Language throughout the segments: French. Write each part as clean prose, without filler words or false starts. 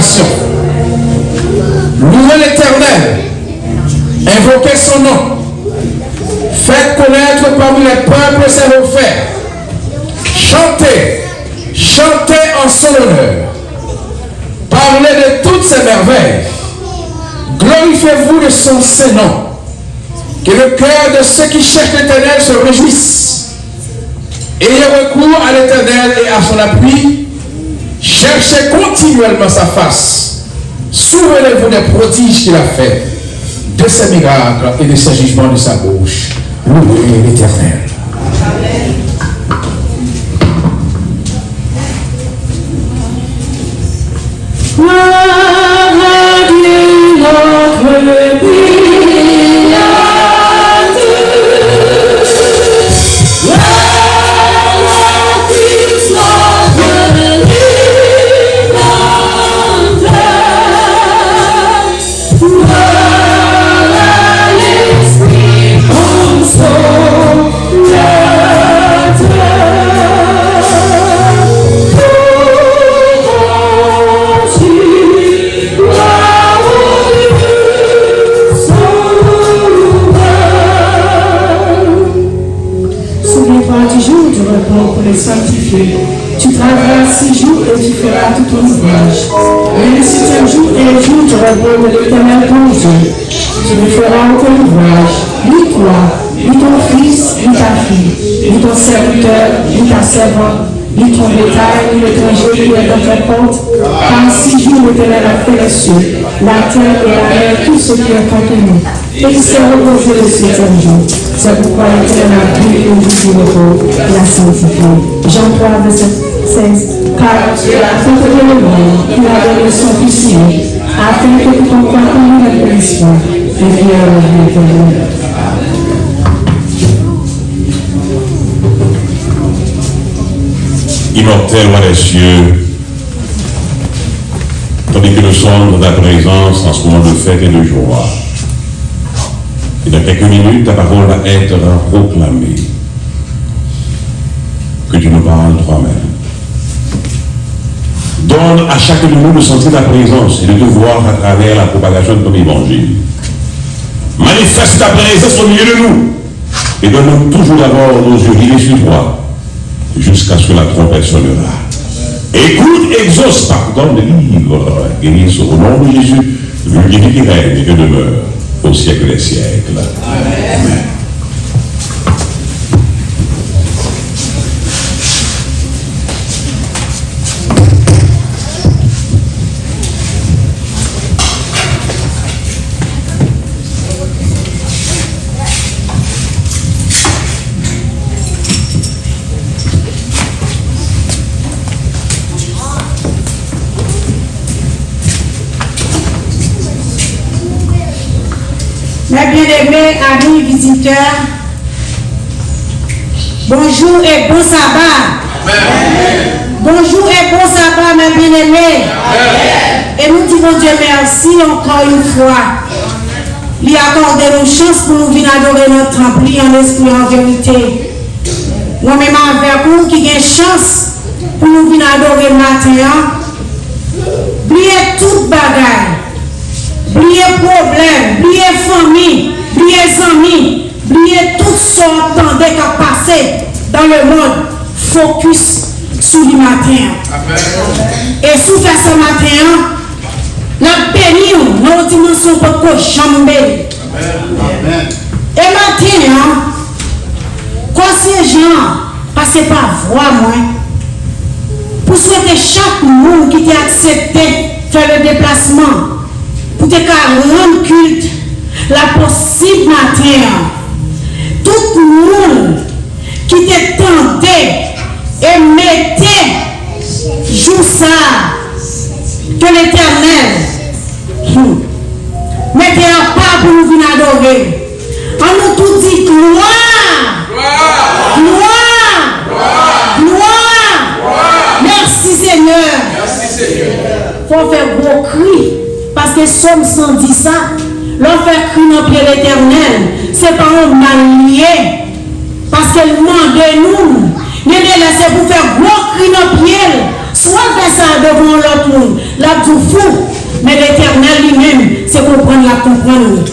adoration. Louez l'Éternel, invoquez son nom, faites connaître parmi les peuples ses refaits. Chantez, chantez en son honneur. Parlez de toutes ses merveilles. Glorifiez-vous de son saint nom. Que le cœur de ceux qui cherchent l'Éternel se réjouisse. Ayez recours à l'Éternel et à son appui. Cherchez continuellement sa face. Souvenez-vous des prodiges qu'il a fait, de ses miracles et de ses jugements de sa bouche. Louez l'Éternel. Sanctifié. Tu travailles 6 jours et tu feras tout ton ouvrage. Mais le 6e jour est le jour du repos de l'Éternel ton Dieu. Tu ne feras aucun ouvrage, ni toi, ni ton fils, ni ta fille, ni ton serviteur, ni ta servante, ni ton bétail, ni l'étranger qui est dans ta porte. Car 6 jours l'Éternel a fait les cieux, la terre et la mer, tout ce qui est contenu. Et il s'est reposé le 7e jour. C'est pourquoi l'Éternel a pris le jour du repos et l'a sanctifié. Jean 3, verset 16. Car tu as fait de le monde, il a donné son Fils unique, afin que tout ton corps ne le périsse pas, et vienne la vie éternelle. Immortel roi des cieux, tandis que nous sommes dans ta présence en ce moment de fête et de joie. Et dans quelques minutes, ta parole va être proclamée. Que tu nous parles toi-même. Donne à chacun de nous de sentir ta présence et de te voir à travers la propagation de ton évangile. Manifeste ta présence au milieu de nous et donne-nous toujours d'abord nos yeux rivés sur toi jusqu'à ce que la trompette sonnera. Écoute, exauce, pardonne, délivre, guérisse au nom de Jésus, vu qui règne et que demeure au siècle des siècles. Amen. Amen. Mes bien-aimés, amis, visiteurs, bonjour et bon sabbat. Amen. Bonjour et bon sabbat, mes bien-aimés. Et nous disons Dieu merci encore une fois. Il a accordé nos chances pour nous venir adorer notre temple en esprit en vérité. Moi-même avec vous qui avons chance pour nous venir adorer le matin. Oubliez toute bagaille. Oubliez problème, oubliez famille, oubliez amis, oubliez toutes sortes d'endroits qui passent dans le monde. Focus sur le matin. Et si vous faites ce matin, la béni, dans une dimension pour que jamais. Et matin, quand ces gens passent par voie, moi, pour souhaiter chaque monde qui t'a accepté faire le déplacement, pour te rendre culte, la possible matin, tout le monde qui te tentait et mettait jour ça, que l'Éternel mettez à part pour nous venir adorer. On nous tout dit gloire, gloire, gloire, gloire. Merci Seigneur. Merci Seigneur. Faut faire beau cri. Parce que Somme 110 ça, l'on fait cri dans pied l'Éternel, c'est pas un mal lié. Parce qu'elle demande de nous, c'est pour faire gros cri dans pied. Soit fait ça devant comprendre l'autre monde. La tout fou. Mais l'Éternel lui-même, c'est comprendre la comprendre.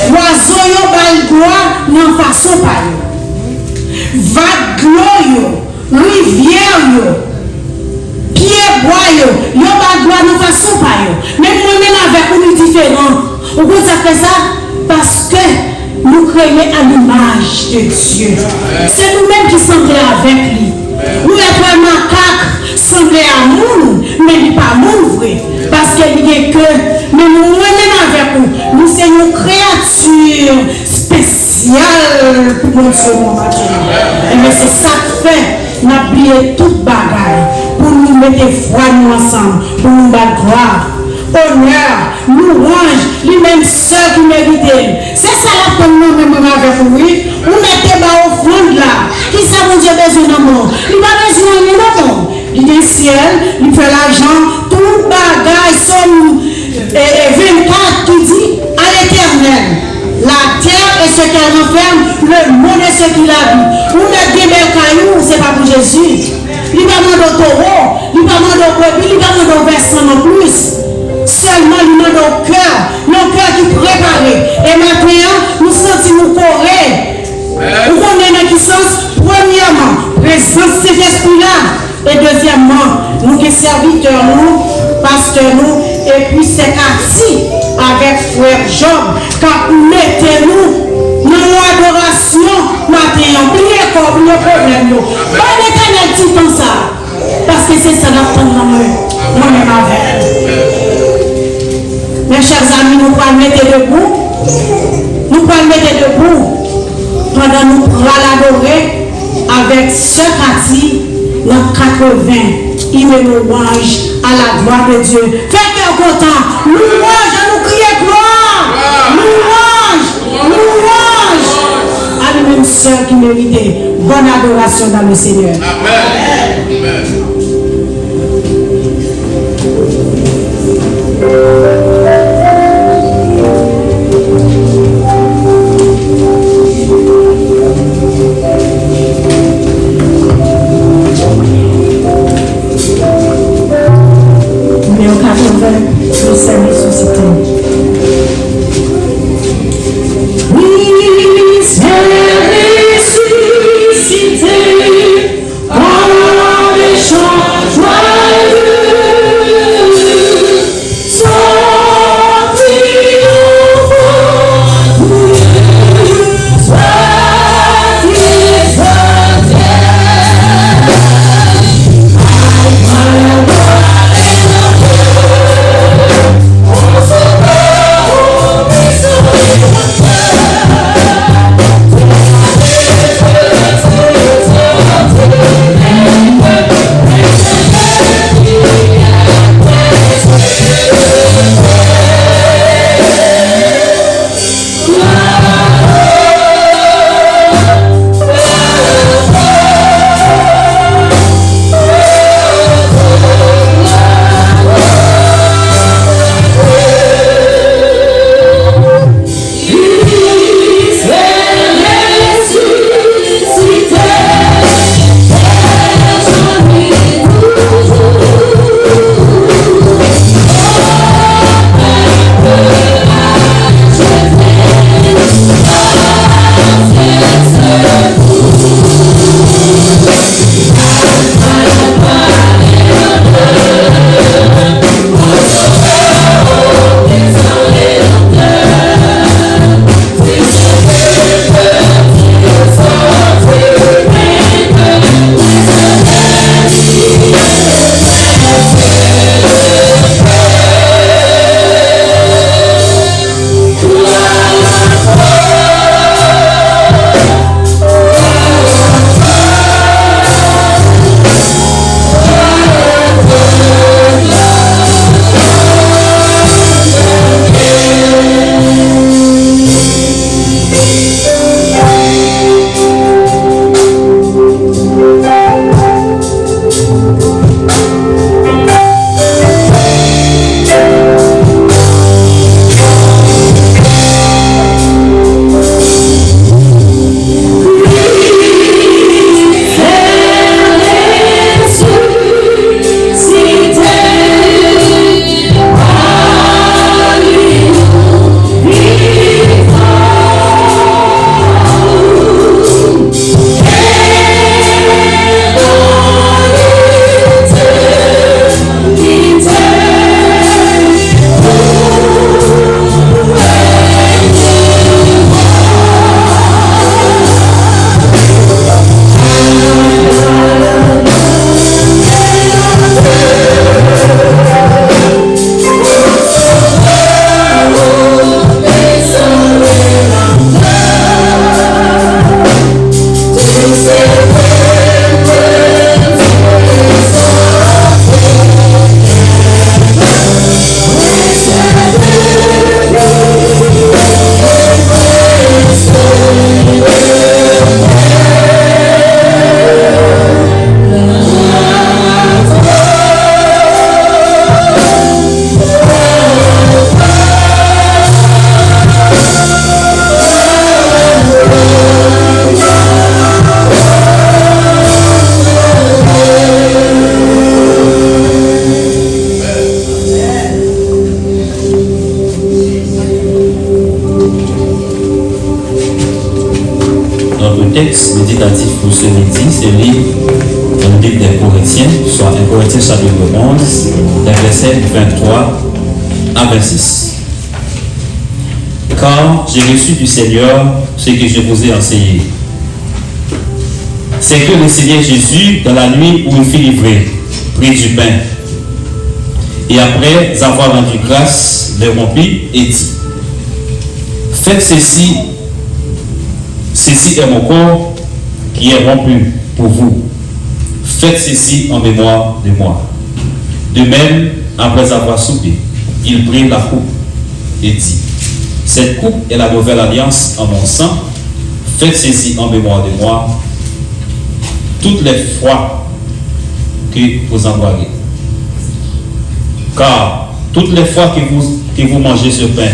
Oiseau yo bal gloire non façon pas yo. Vague gloire yo, rivière yo, pied bois yo bal gloire non façon pas yo. Mais moi-même avec nous différent. Pourquoi ça fait ça? Parce que nous créons à l'image de Dieu. C'est nous-mêmes qui semblons avec lui. Nous sommes macaques, semblés à nous, mais il n'est pas nous vrai. Parce qu'il n'y a que, mais nous-mêmes avec nous, nous sommes une créature spéciale pour mon Dieu, mon matin. Et mais c'est ça que fait, nous avons oublié toute bagaille pour nous mettre foi nous ensemble, pour nous battre gloire. Honneur, louange, lui-même seul qui mérite. C'est ça la peine nous-mêmes avec vous. Vous mettez bas au fond là. Qui ça mon Dieu besoin d'amour? Il n'a pas besoin de l'amour. Il est ciel, il fait l'argent, tout bagaille, somme 24 qui dit à l'éternel. La terre et ce qu'elle renferme, le monde et ce qu'il habite. Vous mettez des cailloux, c'est pas pour Jésus. Il va demander au taureau, il va demander au brebis, il va demander au versant en plus. Seulement il demande au cœur, nos cœurs qui préparés. Et maintenant, nous sentons correr. Nous connaissons qui sens, premièrement, présence de cet esprit-là. Et deuxièmement, nous qui serviteurs, nous, pasteurs, nous, et puis c'est Cathy avec frère Job, quand nous mettez-nous dans l'adoration, matin, oubliez quoi, oubliez problème. Pas l'éternel dit comme ça. Parce que c'est ça la prendre dans moi-même avec. Mes chers amis, nous pouvons mettre debout. Nous pouvons mettre debout pendant nous l'adorer avec ce Cathy dans 80. Il me louange à la gloire de Dieu. Faites cœur content. Louange, nous crier gloire. Louange, louange. À lui-même seul qui méritait. Bonne adoration dans le Seigneur. Amen. Numéro 80, le Seigneur suscité. Oui, c'est ressuscité par les choses. méditatif pour ce midi, c'est lire dans le livre des Corinthiens, soit 1 Corinthiens chapitre 11, des versets 23 à 26. Car j'ai reçu du Seigneur ce que je vous ai enseigné. C'est que le Seigneur Jésus, dans la nuit où il fut livré, prit du pain. Et après avoir rendu grâce, le rompit et dit: faites ceci est mon corps qui est rompu pour vous. Faites ceci en mémoire de moi. De même, après avoir soupé, il prit la coupe et dit: cette coupe est la nouvelle alliance en mon sang. Faites ceci en mémoire de moi toutes les fois que vous en boirez. Car toutes les fois que vous mangez ce pain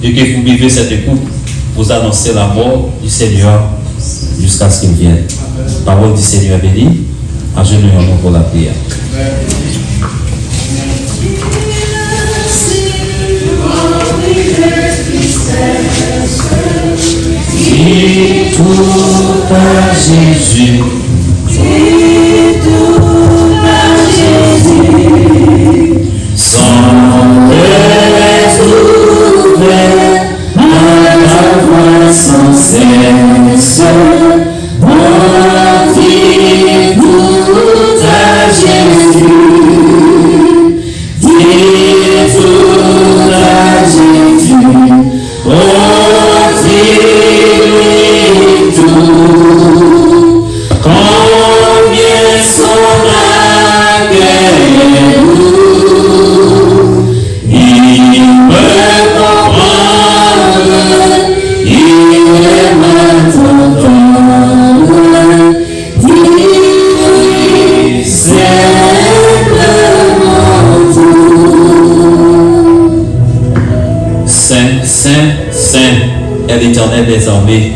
et que vous buvez cette coupe, vous annoncez la mort du Seigneur jusqu'à ce qu'il vienne. Parole du Seigneur bénie. Agenouillons-nous pour la prière. Dis tout à Jésus. Dis tout à Jésus. Sans les ouvert à la voix sans cesse. On dit tout à Jésus. Dis tout à Jésus. On dit tout. Combien son agréé nous. Il peut comprendre. Il aime t'entendre. Dis simplement tout. Saint, Saint, Saint est l'Éternel des armées.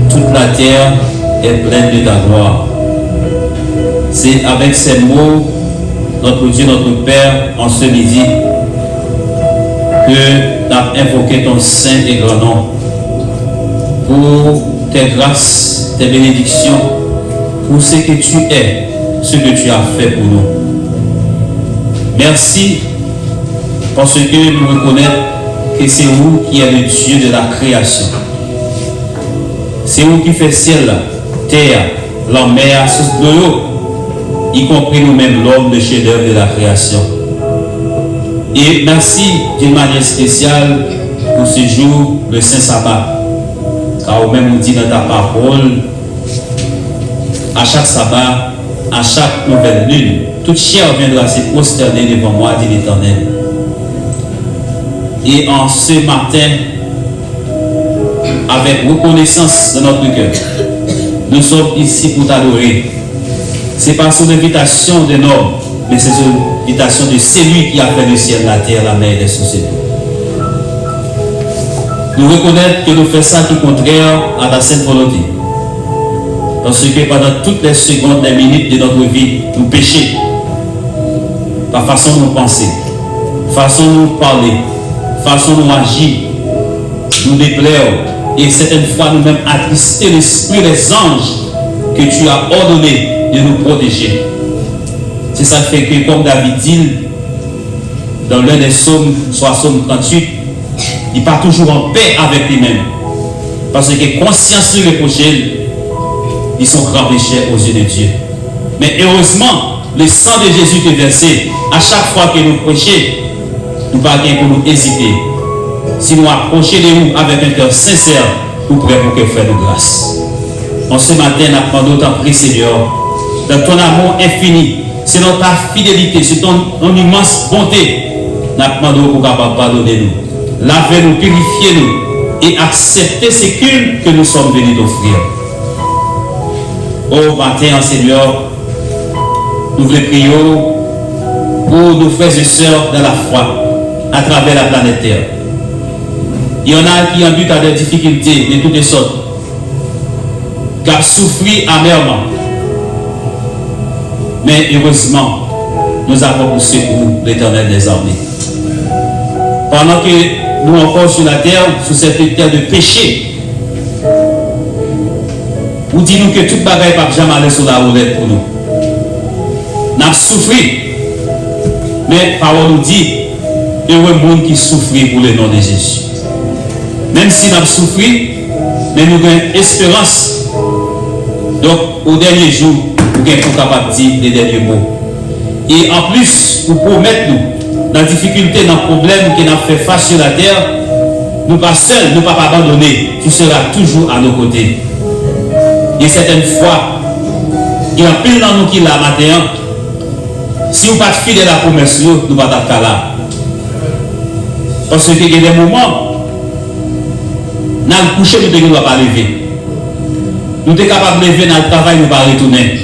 Toute la terre est pleine de ta gloire. C'est avec ces mots, notre Dieu, notre Père, en ce midi, que tu as invoqué ton saint et grand nom pour tes grâces, tes bénédictions, pour ce que tu es, ce que tu as fait pour nous. Merci parce que nous reconnaissons que c'est vous qui êtes le Dieu de la création. C'est vous qui fait ciel, terre, la mer, sous l'eau, y compris nous-mêmes, l'homme, le chef-d'œuvre de la création. Et merci d'une manière spéciale pour ce jour, le Saint Sabbat. Car vous-même vous dit dans ta parole, à chaque sabbat, à chaque nouvelle lune, toute chair viendra se prosterner devant moi, dit l'Éternel. Et en ce matin, avec reconnaissance de notre cœur, nous sommes ici pour t'adorer. Ce n'est pas sous l'invitation d'un homme, mais c'est sous l'invitation de celui qui a fait le ciel, la terre, la mer et les sociétés. Nous reconnaissons que nous faisons ça qui est contraire à ta sainte volonté. Parce que pendant toutes les secondes, les minutes de notre vie, nous péchons. Par façon de nous penser, façon de nous parler, façon de nous agir, nous déplaire. Et certaines fois, nous-mêmes attrister l'esprit des anges que tu as ordonné de nous protéger. C'est ça qui fait que, comme David dit, dans l'un des psaumes, soit psaume 38, il n'est pas toujours en paix avec lui-même. Parce que conscience de reprocher, ils sont grands pécheurs aux yeux de Dieu. Mais heureusement, le sang de Jésus est versé. À chaque fois que nous prêchons, nous ne pouvons pas pour nous hésiter. Si nous approchons de nous avec un cœur sincère, nous prêts pour que faire de grâce. En ce matin, nous avons d'autant pris, Seigneur, dans ton amour infini, c'est dans ta fidélité, c'est ton immense bonté, nous demandons pour capable pardonner nous, laver nous, purifier nous et accepter ce culte que nous sommes venus d'offrir. Au matin, Seigneur, nous voulons prier pour nos frères et sœurs dans la foi à travers la planète Terre. Il y en a qui ont but à des difficultés de toutes sortes, qui ont souffert amèrement. Mais heureusement, nous avons pour secours l'Éternel des armées. Pendant que nous encore sur la terre, sur cette terre de péché, Ou dis-nous que toute bagaille pas jamais aller sur la roulette pour nous. Nous avons souffert. Mais la parole nous dit, heureux monde qui souffre pour le nom de Jésus. Même si nous avons souffert, mais nous avons espérance. Donc, au dernier jour, nous sommes capables de dire les derniers mots. Et en plus, pour promettre nous, dans la difficulté, dans le problème qui nous fait face sur la terre, nous ne pas seuls, nous ne pas abandonner. Tu seras toujours à nos côtés. Et certaines fois, il y a un pile dans nous qui l'a matin. Si vous pas fidèle à la promesse, nous ne pas être là. Parce qu'il y a des moments, nous allons coucher, nous ne doit pas lever. Nous sommes capables de lever dans le travail, nous ne pas retourner.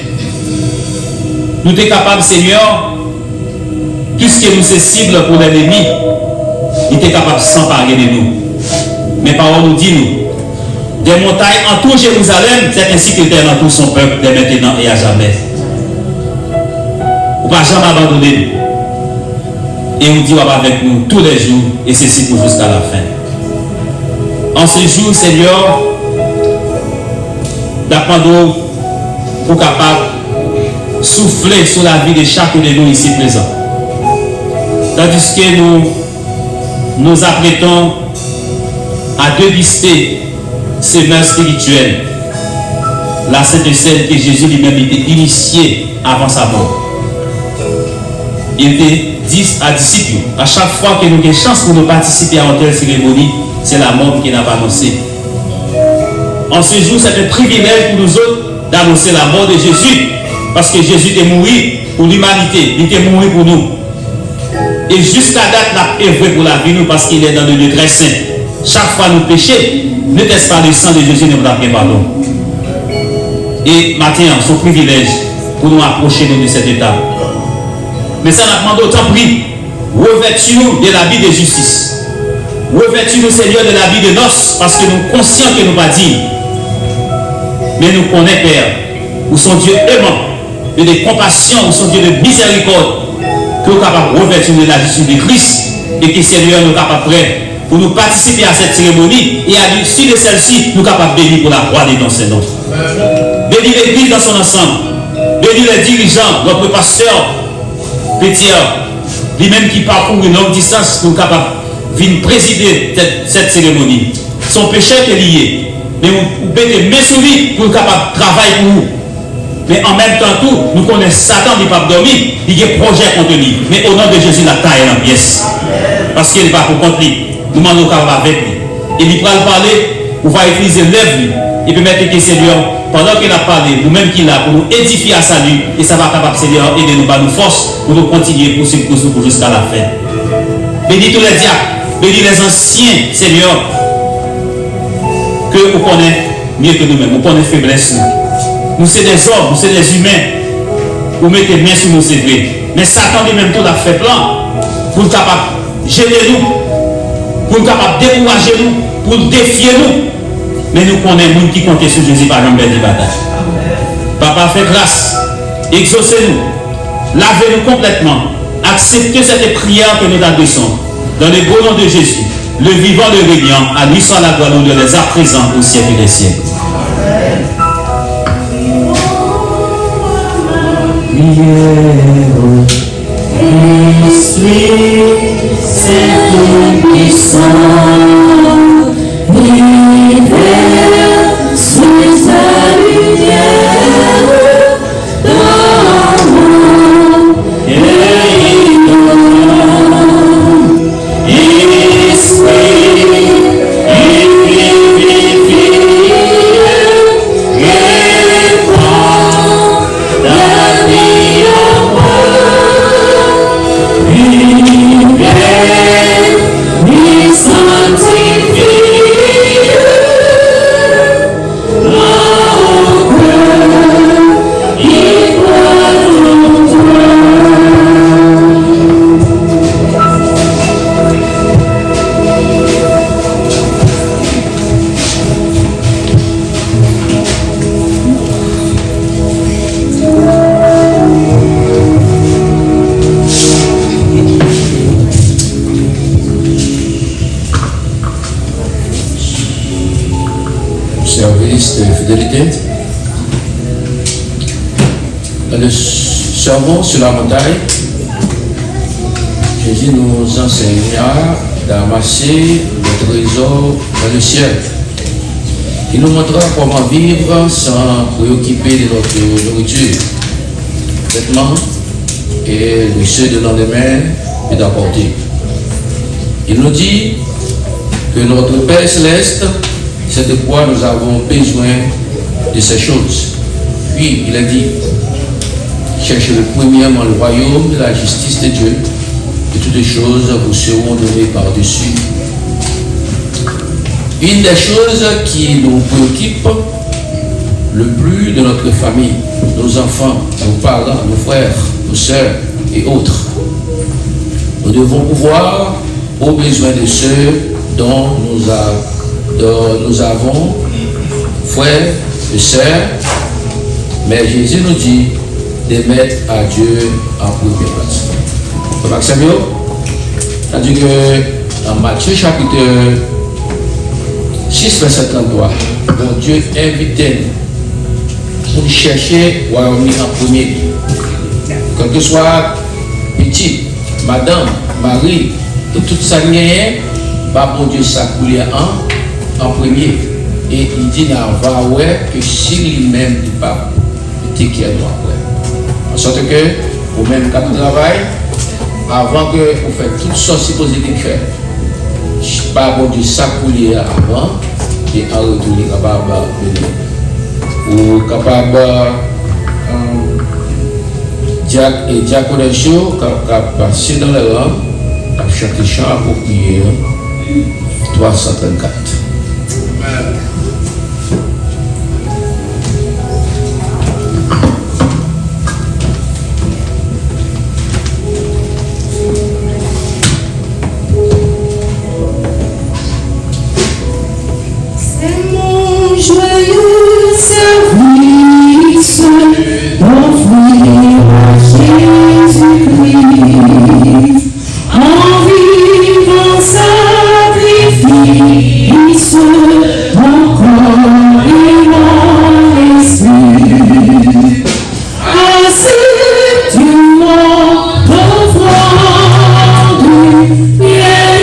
Nous sommes capables, Seigneur, puisque nous sommes cibles pour l'ennemi, il est capable de s'emparer de nous. Mais parole nous dit, nous, des montagnes entourent Jérusalem, c'est ainsi que l'Éternel entoure son peuple dès maintenant et à jamais. On ne va jamais abandonner nous. Et on dit, on va avec nous tous les jours, et ceci pour jusqu'à la fin. En ce jour, Seigneur, d'apprendre pour capable de souffler sur la vie de chacun de nous ici présents. Tandis que nous apprêtons à déguster ces mœurs spirituelles, la Sainte Seine que Jésus lui-même était initié avant sa mort. Il était dit à disciples, à chaque fois que nous avons chance pour nous participer à une telle cérémonie, c'est la mort qui n'a pas annoncé. En ce jour, c'est un privilège pour nous autres d'annoncer la mort de Jésus, parce que Jésus est mort pour l'humanité, il est mort pour nous. Et jusqu'à date, il a œuvré pour la vie, nous, parce qu'il est dans le lieu très saint. Chaque fois nous péchons, n'était-ce pas le sang de Jésus nous donne pardon. Et maintenant, c'est un privilège pour nous approcher de cet état. Mais ça n'a demandé autant pris. Revêtons-nous de l'habit de justice. Revêtons-nous, Seigneur, de l'habit de noces, parce que nous sommes conscients que nous ne pas dire. Mais nous connaissons, Père, où son Dieu aimant, et de compassion, où son Dieu de miséricorde, que nous sommes capables de revêtir de la justice de Christ, et que Seigneur nous capables prêts pour nous participer à cette cérémonie, et à l'issue de celle-ci, nous sommes capables de bénir pour la gloire de ton Seigneur. Bénis l'Église dans son ensemble. Bénis les dirigeants, notre pasteur, Pétier, lui-même qui parcourt une longue distance pour capable venir présider cette cérémonie. Son péché est lié. Mais vous mettez main sur lui pour capable travailler pour vous. Mais en même temps, tout, nous connaissons Satan qui ne peut pas dormir, il y a un projet contre lui. Mais au nom de Jésus, la taille en pièce. Parce qu'il n'est pas pour contre lui. Nous demandons qu'on va avec lui. Et il va parler, on va utiliser l'œuvre. Et puis mettre que Seigneur, pendant qu'il a parlé, nous-mêmes qu'il a, pour nous édifier à salut, et ça va capable, Seigneur, aider nous, par nous force, pour nous continuer pour ce cours pour jusqu'à la fin. Bénis tous les diacres, bénis les anciens, Seigneur, que vous connaissez mieux que nous-mêmes, vous connaissez faiblesse. Nous sommes des hommes, nous sommes des humains, vous mettez main sur nos secrets. Mais Satan lui-même tout a fait plan pour nous capable gêner nous, pour nous capable décourager nous, pour défier nous. Mais nous connaissons les gens qui comptent sur Jésus par exemple des batailles. Papa, fait grâce, exaucez-nous, lavez-nous complètement, acceptez cette prière que nous adressons. Dans le beau nom de Jésus, le vivant, le régnant, à lui soit la gloire, nous les à présent au siècle des siècles. Esprit, Saint puissant, sous sa lumière, dans mon esprit, répand la vie en moi, lumière, puissante. servons sur la montagne, Jésus nous enseigna d'amasser le trésor dans le ciel. Il nous montrera comment vivre sans préoccuper de notre nourriture, vêtements et de ceux de lendemain et d'apporter. Il nous dit que notre Père Céleste, c'est de quoi nous avons besoin de ces choses. Puis il a dit, cherchez le premièrement le royaume et la justice de Dieu, et toutes les choses vous seront données par-dessus. Une des choses qui nous préoccupe le plus de notre famille, nos enfants, nos parents, nos frères, nos sœurs et autres. Nous devons pouvoir aux besoins de ceux dont nous avons frères et sœurs, mais Jésus nous dit de mettre à Dieu en première place. Maxime, c'est-à-dire que dans Matthieu chapitre 6, verset 33, bon Dieu invitait nous pour chercher le royaume en premier. Quel que soit petit, madame, mari, et tout ça, bon Dieu s'accouler en premier. Et il dit dans va ouais que si lui-même n'est pas petit qui est droit. En sorte que, au même cas de travail, avant que vous faites toutes sortes supposées de faire, pas bon Dieu s'accouler avant et en retour capable ou capable diaconé chaud capable passer dans le rang à chanter chant approprié 334. Joyeux service, offrir à Jésus-Christ, en vivant sacrifice, encore et en esprit. Accepte mon offrande, bien une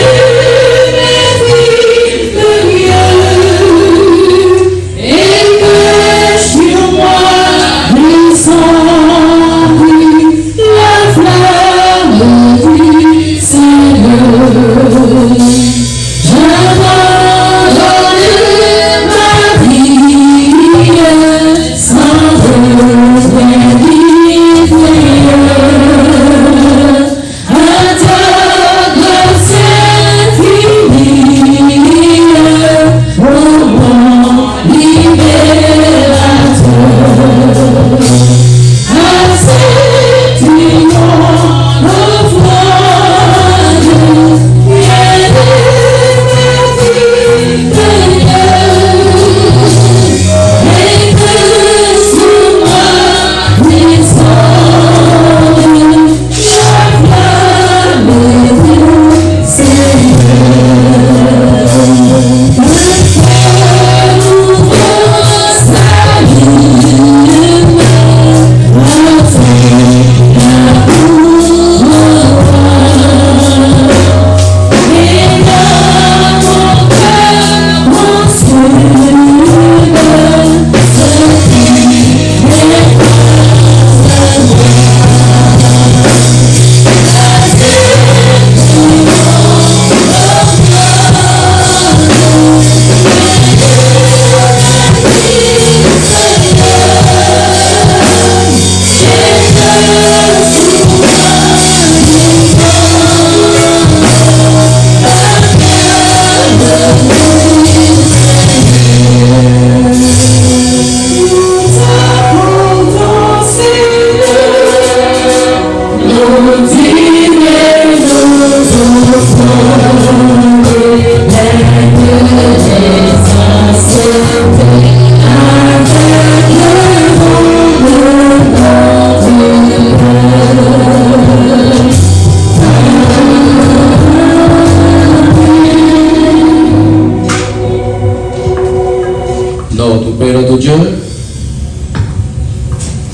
de Dieu.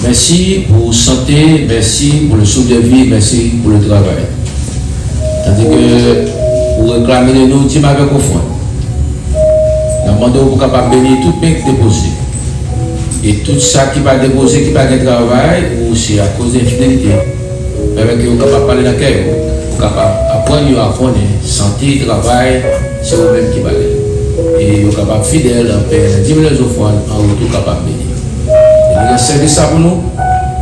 Merci pour santé, merci souffle de vie, merci pour le travail. Tandis que pour réclamer de nous, tu m'avais confondu. Nous demandons pour capable bénir tout le qui déposé. Et tout ça qui va déposer, qui va de travail, ou c'est à cause d'infidélité. Mais avec vous capable parler dans le cœur, vous capable apprendre à connaître, santé, travail, c'est vous-même qui va aller. Et vous capable fidèle, en paix, 10 000 offrandes, en retour capable bénir. Et nous servir ça pour nous,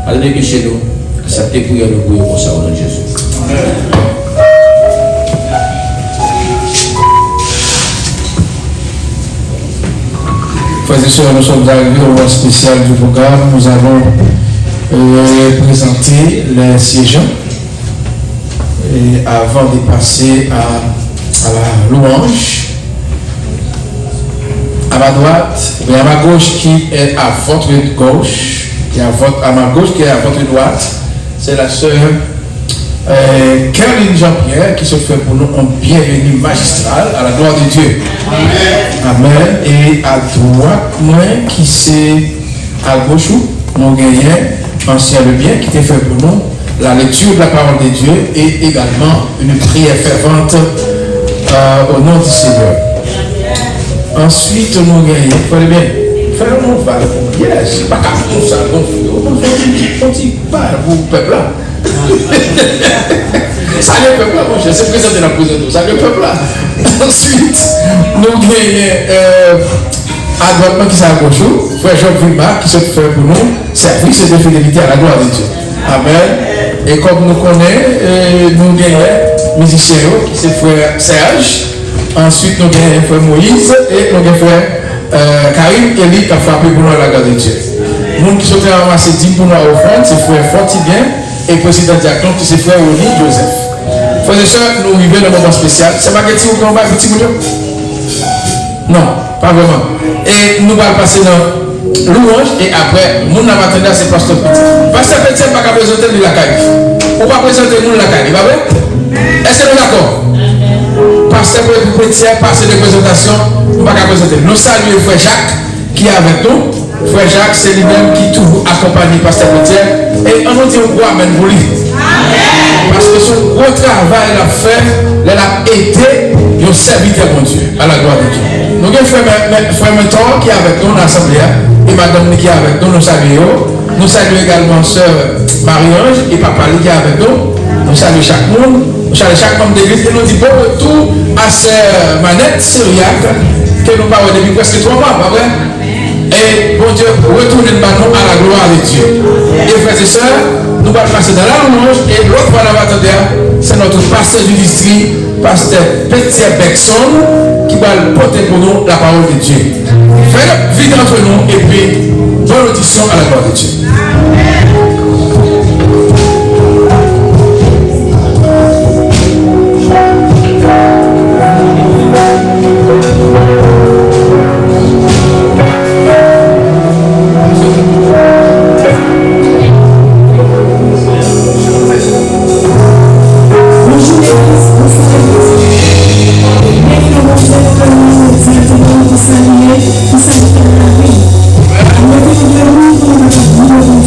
allez chez nous, acceptez prière nous pour ça au nom de Jésus. Frères et sœurs, nous sommes arrivés au moment spécial du programme. Nous allons présenter les siégeants. Et avant de passer à la louange, à ma droite, et à ma gauche qui est à votre gauche, à ma gauche qui est à votre droite, c'est la sœur Caroline Jean-Pierre qui se fait pour nous un bienvenue magistral à la gloire de Dieu. Amen. Et à droite, moi qui c'est à gauche, nous gagnons ancien le bien qui était fait pour nous la lecture de la parole de Dieu et également une prière fervente au nom du Seigneur. Ensuite, nous gagnons, il fallait bien faire un val pour yes, pas comme ça, on dit pas pour le peuple là. Ça le peuple là, mon cher, c'est présenté dans la présentation, ça le peuple là. Ensuite, nous gagnons à droite, qui s'est à gauche, frère Jacques Vilma, qui se fait pour nous service et de fidélité à la gloire de Dieu. Amen. Et comme nous connaissons, nous gagnons musicien qui c'est frère Serge. Ensuite, nous gagnons frère Moïse et nous gagnons frère Karim Eli qui a frappé pour nous à la gloire de Dieu. Nous qui sommes ramassés 10 pour nous à offrande, c'est frère Fortibien et président diacon qui c'est frère Oli Joseph. Frères et sœurs, nous vivons dans un moment spécial. C'est pas que tu ou combat petit boulot? Non, pas vraiment. Et nous allons passer dans louange et après, nous n'avons pas attendu à ce pasteur petit. Pasteur petit, il ne va pas présenter nous la caille. On va présenter nous la caille, pas vrai? Est-ce que nous sommes d'accord? Pasteur petit, pasteur de présentation, nous ne va pas présenter. Nous saluons frère Jacques qui est avec nous. Frère Jacques, c'est lui-même qui toujours accompagne pasteur petit. Et on nous dit on croit, amen, vous lui. Parce que son gros travail l'a fait, elle a été un serviteur de Dieu, à la gloire de Dieu. Nous avons frère Mentor qui est avec nous dans l'assemblée, et madame qui est avec nous, nous saluons. Nous saluons également sœur Marie-Ange et papa qui est avec nous. Nous saluons chaque monde, nous saluons chaque membre d'église et nous disons bon retour à sœur Manette Syriac, que nous parlons depuis presque 3 mois, pas vrai? Et bon Dieu, retournez nous à la gloire de Dieu. Et frères et sœurs, nous allons passer dans la louange et l'autre fois c'est notre pasteur du district, pasteur Petit Beckson, qui va porter pour nous la parole de Dieu. Faites vite entre nous et puis bonne audition à la gloire de Dieu. Vous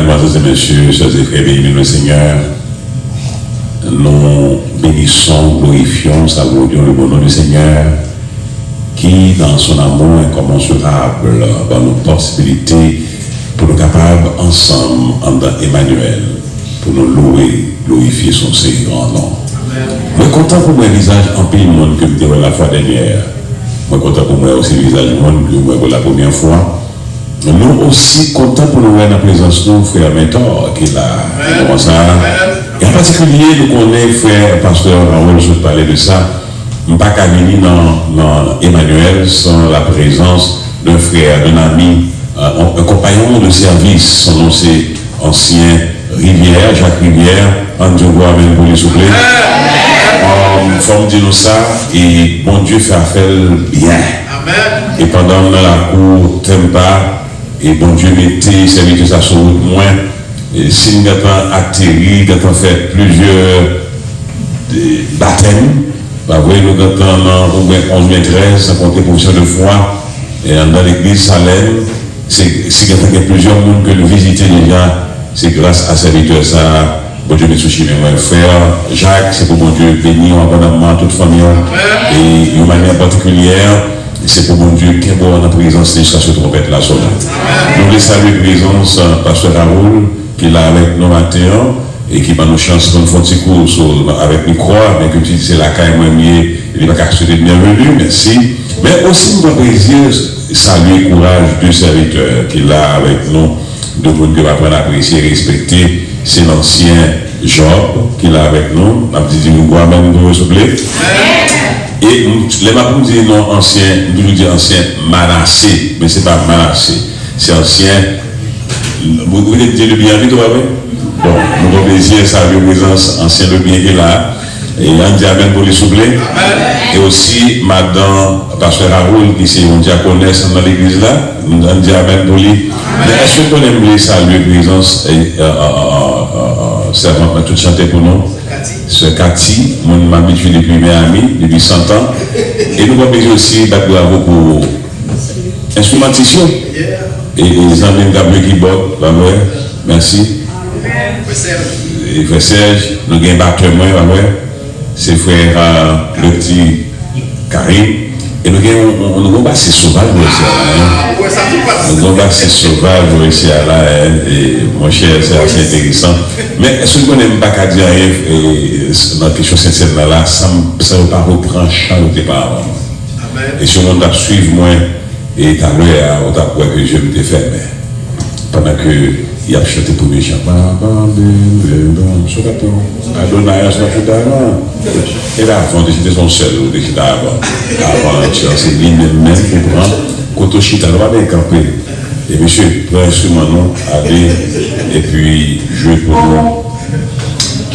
Mesdames et messieurs, chers et frères, bénis le Seigneur. Nous bénissons, glorifions, saluons le bon nom du Seigneur qui, dans son amour incommensurable, dans nos possibilités, pour nous capables ensemble, en Emmanuel, pour nous louer, glorifier son Seigneur grand nom. Je suis content pour moi, visage en pays monde que je la fois dernière. Je suis content pour moi aussi, visage du monde que je la première fois. Nous aussi contents pour nous voir dans la présence de nous, frère Mentor, qui est là. Comment ça? Et en particulier, nous connaissons frère pasteur Raoul, je parlais de ça. Je ne peux pas venir dans Emmanuel sans la présence d'un frère, d'un ami, un compagnon de service. Son nom c'est ancien Rivière, Jacques Rivière. Andrew Boisman, pour les souple. Faut me dire ça, et bon Dieu fait affaire bien. Et pendant la cour, t'aimes pas. Et bon Dieu mettait serviteur ça sur route moins. Et si nous avons atterri, nous avons fait plusieurs baptêmes, bah oui, nous avons 11-13, sans compter professeur de foi, et dans l'église Salem, c'est qu'il y a plusieurs mondes que nous visitons déjà, c'est grâce à serviteur ça, bon Dieu Mitsushi, mes frères, Jacques, c'est pour bon Dieu bénir abondamment toute famille, et d'une manière particulière, c'est pour mon Dieu qui est bon en présence de ce trompette là sur nous voulons saluer la présence pasteur Raoul qui est là avec nous matin et qui va nous chance de nous faire un petit cours avec micro, mais que tu dis c'est la caille moi mieux, il va souhaiter bienvenue, merci. Mais aussi nous avons plaisir saluer le courage du serviteur qui est là avec nous, de monde que va apprendre à apprécier et respecter, c'est l'ancien Job qui est là avec nous, on a dit nous voir même nous s'il vous plaît. Et les mapes nous disent non ancien, nous disons ancien Manassé, mais ce n'est pas Manassé, c'est ancien. Vous voulez dire le bien, toi, oui? Bon, nous avons plaisir à saluer la présence ancien le bien qui est là. Et on dit Amen pour les souffler. Et aussi, madame, pasteur Raoul, qui est une diaconesse dans l'église là, nous on dit Amen pour lui. Mais est-ce qu'on aime saluer la présence et servante, tout chanter pour nous? C'est Cathy, mon m'habitue depuis mes amis, depuis 100 ans. Et nous avons besoin aussi, bravo pour instrumentation. Et les amis Gabriel qui bot, merci. Et frère Serge, nous avons un battement, c'est frère le petit Karim. Et nous avons un bassin sauvage nous avons un bassin sauvage ici là. Et mon cher, c'est assez intéressant. Mais est-ce que vous n'avez pas qu'à dire dans la question sincère là, ça ne va pas reprendre champ de départ. Et si on doit suivre moi, et tout à l'heure, on t'a quoi que je me fait, mais pendant que il a chanté pour mes chants. Et là, avant, c'était son seul, c'était avant. Avant, c'est lui-même qui prend. Quand on chita, on va bien camper. Et monsieur, prends l'instrument, allez, et puis jouez pour nous.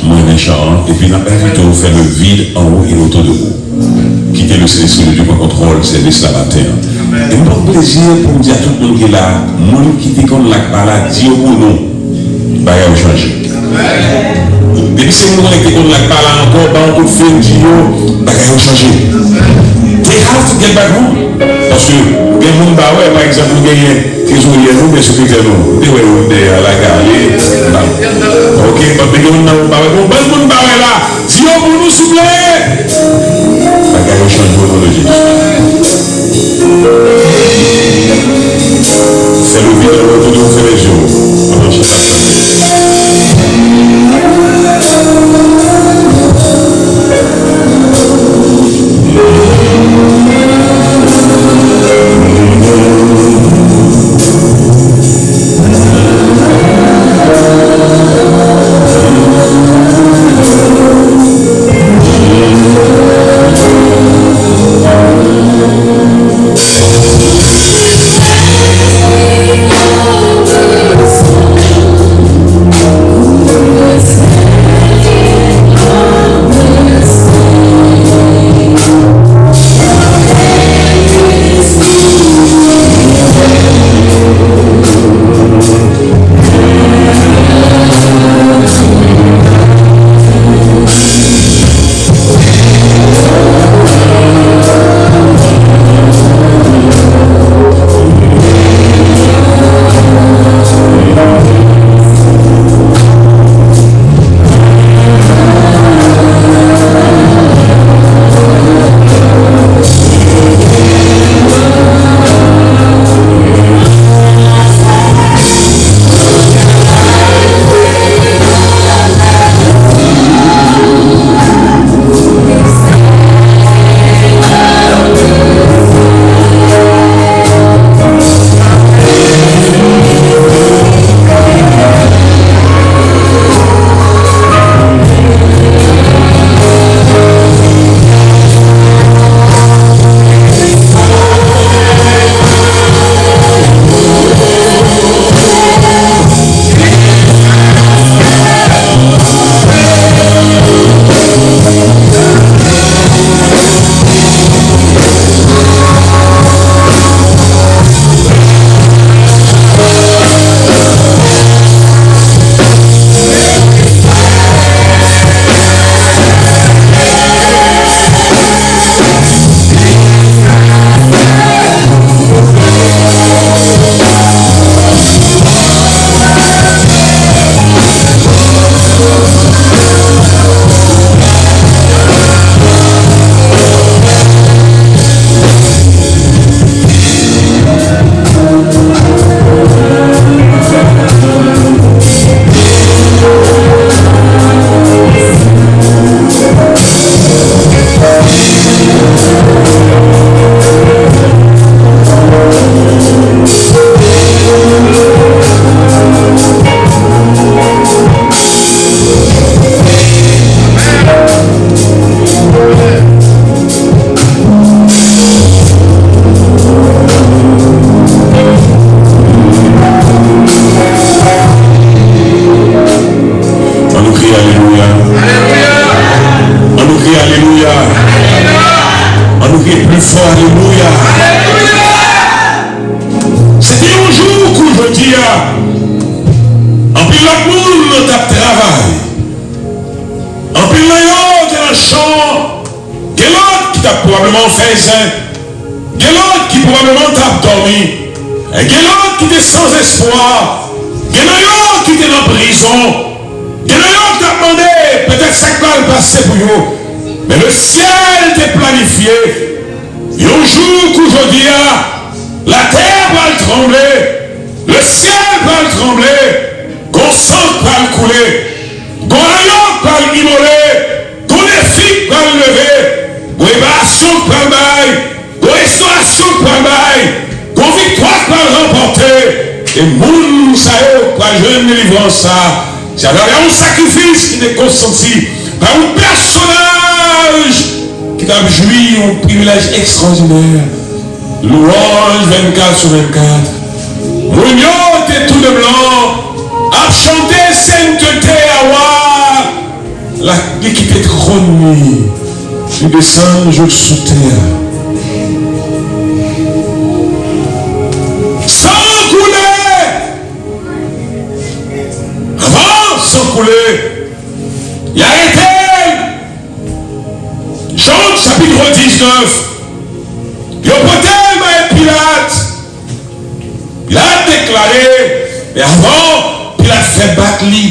Moi, un chant, et puis on a invité à faire le vide en haut et autour de vous. Quitter le service de Dieu pour contrôle, le service la matin. Et mon plaisir pour dire à tout le monde qui est là, moi qui dit qu'on l'a pas là, dit au nous, bah il a changé. Depuis ces moments qui qu'on l'a pas là encore, bah on peut faire dire, bah il a changé. They have to get back home. Parce que, les gens bah ouais, par exemple, nous gagnons, ils ont eu nous, mais c'est que nous, ils ont eu à la gare, ok, bah les gens bah ouais, bon, les gens bah ouais là, dis au pour nous s'il vous plaît. Bah il a changé chronologie. C'est le vide de l'autre de vous faire les yeux. Probablement fait ça. Il y a l'autre qui probablement t'a dormi. Et il y a l'autre qui était sans espoir. Il y a l'autre qui était en prison. Il y a l'autre qui a demandé peut-être ça va le passer pour vous. Mais le ciel était planifié. Et un jour qu'aujourd'hui, la terre va le trembler. Le ciel va le trembler. Qu'on sang va le couler. Qu'on aïe va l'immoler. Qu'on défi va le lever. Qu'on évasion va le bail. Qu'on restauration va le bail. Qu'on victoire va le remporter. Et moun sa yo va jeune délivrance ça. C'est un sacrifice qui est consenti par un personnage qui a joui un privilège extraordinaire. Louange 24 sur 24. Mounio était tout de blanc, a chanté sainteté à voir l'équipe est trônée. Il descend, je sous terre. Sans couler. Avant, sans couler. Il a arrêté. Jean chapitre 19. Il a porté Pilate. Il a déclaré, mais avant, Pilate fait battre lui.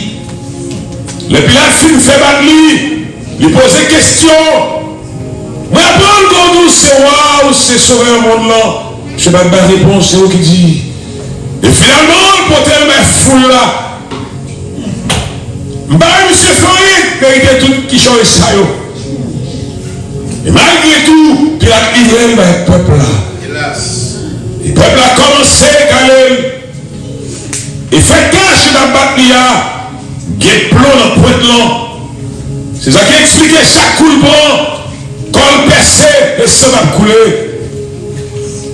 Le Pilate fait battre lui. Il posait question. Mais après, quand nous c'est waouh, c'est sauver un monde là. Je ne sais pas de réponse, c'est eux qui dit. Et finalement, le porteur m'a foule là. Monsieur Floride, vérité tout qui change ça. Et malgré tout, Pilate livré le peuple là. Le peuple a commencé à caler. Et fait cache dans la bataille, il y a plomb dans le pointe là. C'est ça qui explique chaque coup de bon. Quand le percé, le sang va couler.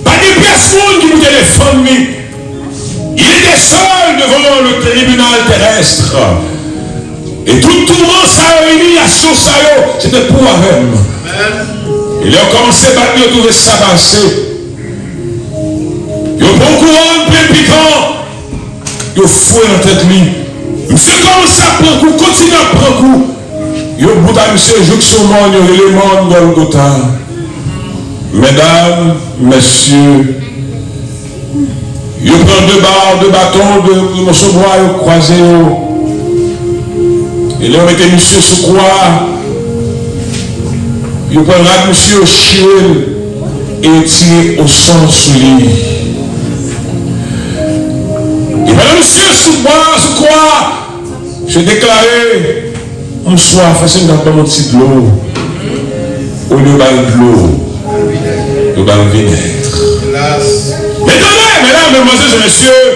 Pas de personne qui vous téléphone. Il était seul devant le tribunal terrestre. Et tout le monde s'est réuni à Sosayo. C'était pour eux-mêmes. Il a commencé à battre, il a trouvé ça passer. Il a bon courant, plein piquant. Il a foué dans la tête lui. Monsieur commence à prendre coup, continue à prendre coup. Il a bout à monsieur, joue sur moi, il y a l'élément de Golgotha. Mesdames, messieurs, il prend deux barres, deux bâtons, deux morceaux de bois, il a croisé. Et là, on mettait monsieur sous croix. Il prend là, monsieur au chien et tiré au sang sous lui. Et pendant monsieur sous croix, j'ai déclaré, on soit facile dans mon petit de l'eau. Au lieu de l'eau, au lieu de vinaigre. Attendez, mesdames, mesdemoiselles et messieurs,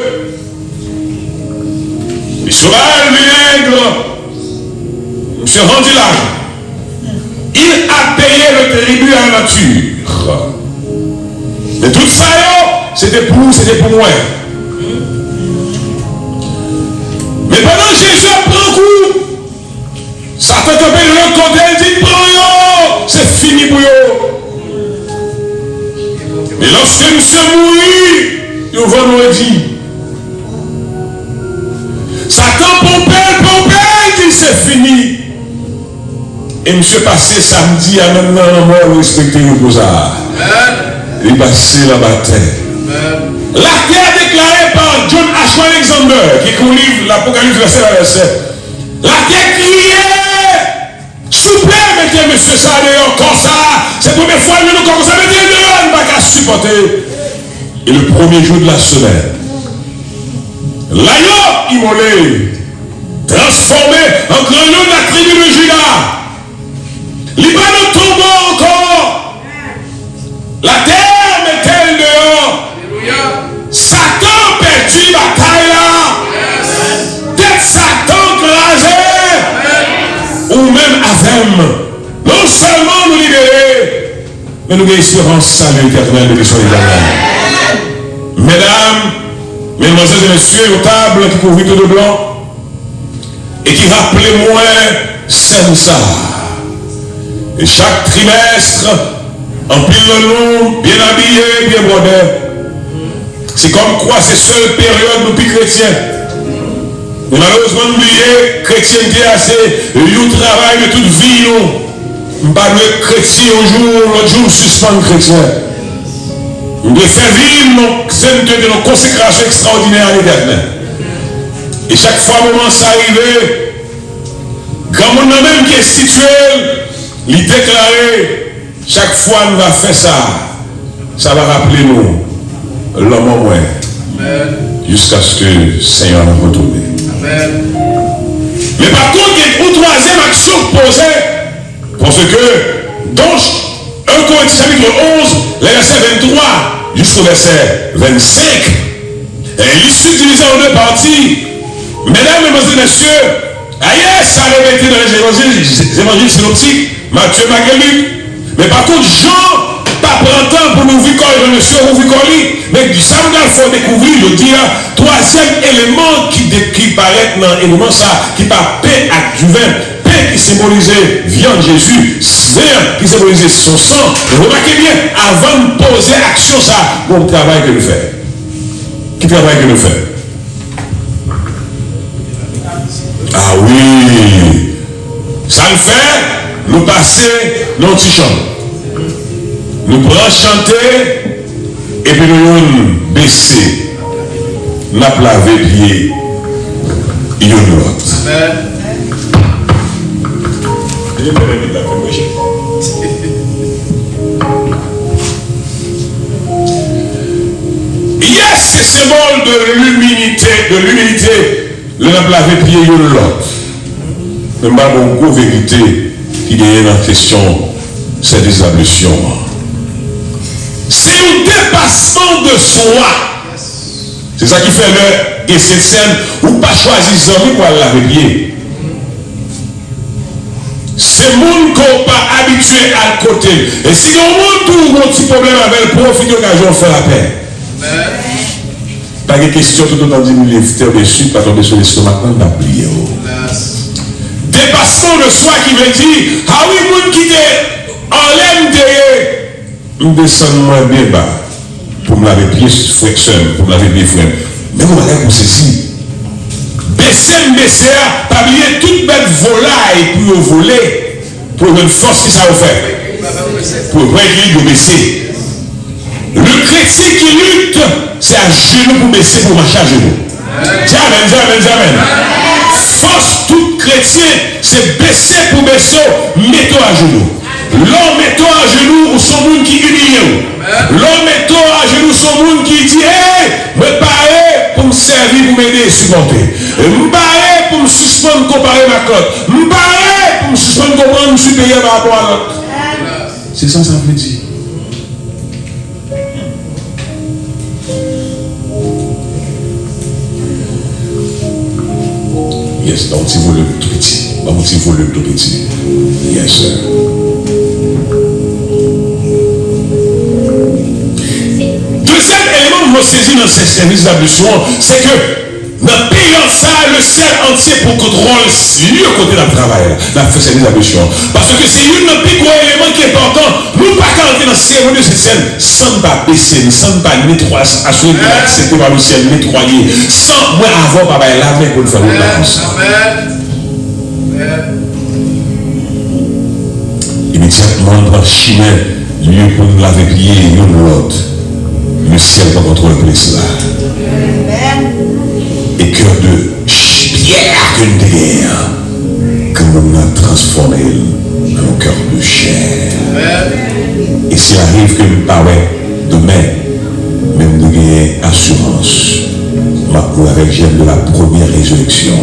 il sera le vinaigre. Monsieur rendu là. Il a payé le tribut à la nature. Mais tout ça, c'était pour moi. Mais pendant que Jésus prend coup, Satan t'appelle le côté, il dit prends, c'est fini pour eux. Et lorsque monsieur mourit, il va nous dire Satan pompelle, dit c'est fini. Et monsieur passé samedi à maintenant la mort respecté le beaux-arts. Il passé la bataille. La terre déclarée par John H. Alexander, qui écrit le livre l'Apocalypse verset à verset. La terre criait, souple, mettez monsieur ça dehors, comme ça. C'est la première fois que nous comme ça, mettez dehors, on ne va pas supporter. Et le premier jour de la semaine, l'agneau immolé, transformé en grand lion de la tribu de Juda. Il va nous tomber encore. La terre met-elle dehors. Satan perdu bataille là. Tête Satan crasé. Ou même Avem. Non seulement nous libérer, mais nous avons espérance salut éternel de l'histoire éternelle. Mesdames, mesdemoiselles et messieurs, aux tables qui couvrent tout de blanc et qui rappelent moi c'est ça. Et chaque trimestre, en pile de long, bien habillé, bien brodé. C'est comme quoi c'est seule période nous plus chrétiens. Mais malheureusement, nous oublions, chrétienté assez, le travail de toute vie, nous. Nous ne pas chrétien un jour, l'autre jour, suspendre chrétien. de faire vivre nos consécrations extraordinaires à l'éternel. Et chaque fois moment ça arrive, quand on a même qui est situé, il déclarer, chaque fois nous va faire ça, ça va rappeler nous l'homme au moins, jusqu'à ce que le Seigneur nous retrouve. Mais par contre, il y a une troisième action posée, parce que dans 1 Corinthiens chapitre 11, le verset 23 jusqu'au verset 25, et l'issue divisée en deux parties. Mesdames et messieurs, ailleurs ça a répété dans les évangiles synoptiques, Matthieu, Marc et Luc. Mais par contre, Jean, pas prend temps pour nous vivre comme monsieur, vous vivre comme lui. Mais ça nous a fait découvrir, je dis, troisième élément qui paraît dans l'élément ça, qui par pain avec du vin. Pain qui symbolisait viande Jésus, vin qui symbolisait son sang. Et remarquez bien, avant de poser action, ça, bon travail que nous faisons. Qui travail que nous faisons? Ah oui, ça le fait, nous passer dans notre chambre. Nous prenons chanter et puis nous baisser. Nous avons lavé pied. Il y a une autre. Yes, c'est symbole de l'humilité, le laver pied de l'autre. Mais pas beaucoup de vérité qui est dans la question, c'est des ablutions. C'est un dépassement de soi. C'est ça qui fait le et cette scène où pas choisir les amis pour aller laver pied. C'est le monde qu'on n'est pas habitué à côté. Et si on a tout un petit problème avec le profit d'occasion, on fait la paix. Pas de question, tout le temps dit, nous l'éviter au-dessus, pas tomber sur l'estomac, on va plier. Dépassement de soi qui veut dire, ah oui, monde qui est en l'aime de, nous descendons moins bien bas, pour me laver pied seul, pour me laver pied frère. Mais vous allez vous saisir. Baisser, pas oublier toute belle volaille pour voler, pour une force qui ça vous fait. Pour un équilibre baisser. Le chrétien qui lutte, c'est à genoux pour baisser, pour marcher à genoux. Amen. Force tout chrétien, c'est baisser pour baisser, mettez-toi à genoux. L'homme mettez-toi à genoux ou son monde qui humilie. L'homme mettez-toi à genoux son monde qui dit, hey, me parler pour me servir, pour m'aider et supporter. Me parler pour me suspendre, comparer ma cote. Me parler pour me suspendre, comprendre, me supérieur par rapport à l'autre. C'est ça, ça veut dire. Yes, dans un petit volume tout petit. Yes, sir. Deuxième élément que vous saisissez dans ces services d'ablution, c'est que dans le pays ça, le ciel entier pour contrôle, lui au côté d'un travail, dans le service d'ablution. Parce que c'est une des plus gros éléments qui est important. Nous ne pouvons pas entrer dans la cérémonie de cette scène sans ne pas baisser, sans ne pas nettoyer, assurer de l'accepter par le ciel, nettoyer, sans moins avoir par la main pour le faire le balance. Immédiatement, dans le chemin, lieu pour nous laver pied et nous l'autre. Le ciel va contrôler le place là. Et cœur de pierre que nous guerre, comme on a transformé dans nos cœurs de chair. Et s'il arrive que nous parlons demain, même nous gagnons assurance, ma avec j'aime de la première résurrection.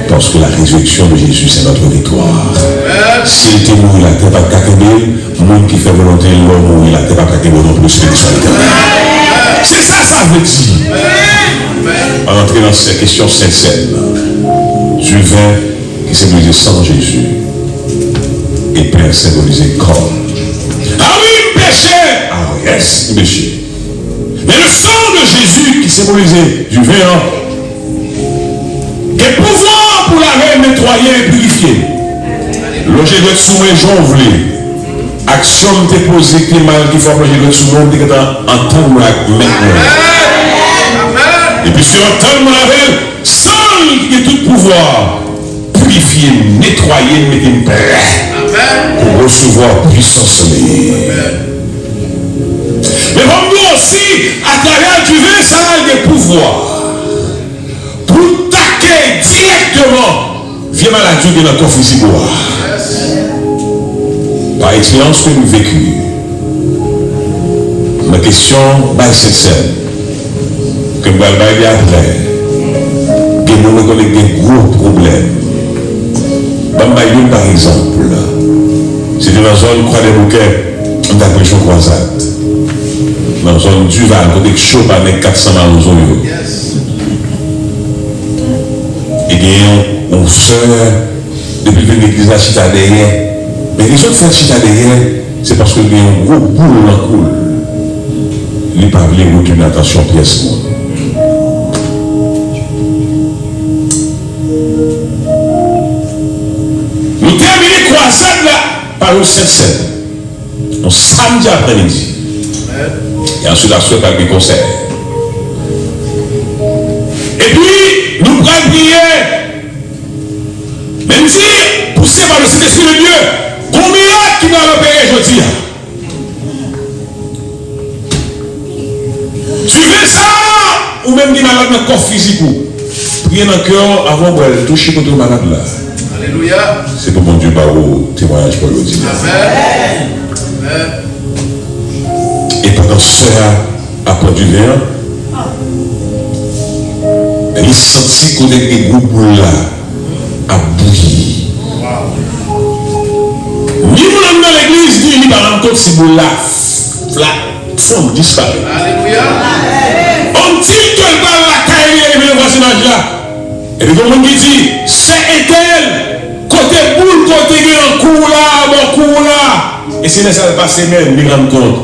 Parce que la résurrection de Jésus, c'est notre victoire. S'il était mort, il n'était pas capable. Le monde qui fait volonté de l'homme, il n'était pas capable non plus. C'est ça, ça veut dire. On entre dans ces questions sincères. Du vin qui symbolisait sang Jésus. Et Père symbolisait corps. Ah oui, péché. Ah yes, péché. Mais le sang de Jésus qui symbolisait du vin, et pouvoir pour laver, nettoyer et purifier. Loger de sous mes jonglés. Action de poser qui mal qui faut loger de sous mon dit que entendre maintenant. Et puis sur entendre laver, sans qu'il y ait tout pouvoir, purifier, nettoyer, mettre une prêt pour recevoir puissance. Mais comme nous, aussi, à travers du vin, ça a des pouvoirs pour taquer directement via maladie de notre corps physique. Par expérience que nous vécu, ma question, c'est celle que je vais dire après. Que nous reconnaissons des gros problèmes. Par exemple, c'est dans la zone Croix des Bouquets, on a pris une croisade. Dans la zone Duval, on a chaud par les 400 marousons. Et bien, on sort depuis que l'église a chita derrière. Mais les autres fait chita derrière, c'est parce qu'il y a un gros boule en coule. Il pas voulu retourner attention pièce. Nous terminons la croisade là par une scène. Un samedi après-midi. Et ensuite, la soirée par des concerts. Et puis, nous prenons prier. Même si, poussé par le Saint-Esprit de Dieu, combien qui va l'opérer aujourd'hui? Tu veux ça? Ou même des malades dans le corps physique? Priez dans le cœur avant de toucher votre malade là. Alléluia. C'est pour mon Dieu, au témoignage pour l'autre. Amen. Et pendant ce après du vin, il sentit qu'on est des gros boules là à bouillir. Ni mon dans l'église, ni par exemple ces boules là, font disparaître. Alléluia. On dit que la caille et le voisinage là. Et puis, comme on dit, c'est éternel. Côté boule, côté en cours là, mon cours là. Et c'est ça passe même, nous rendons compte.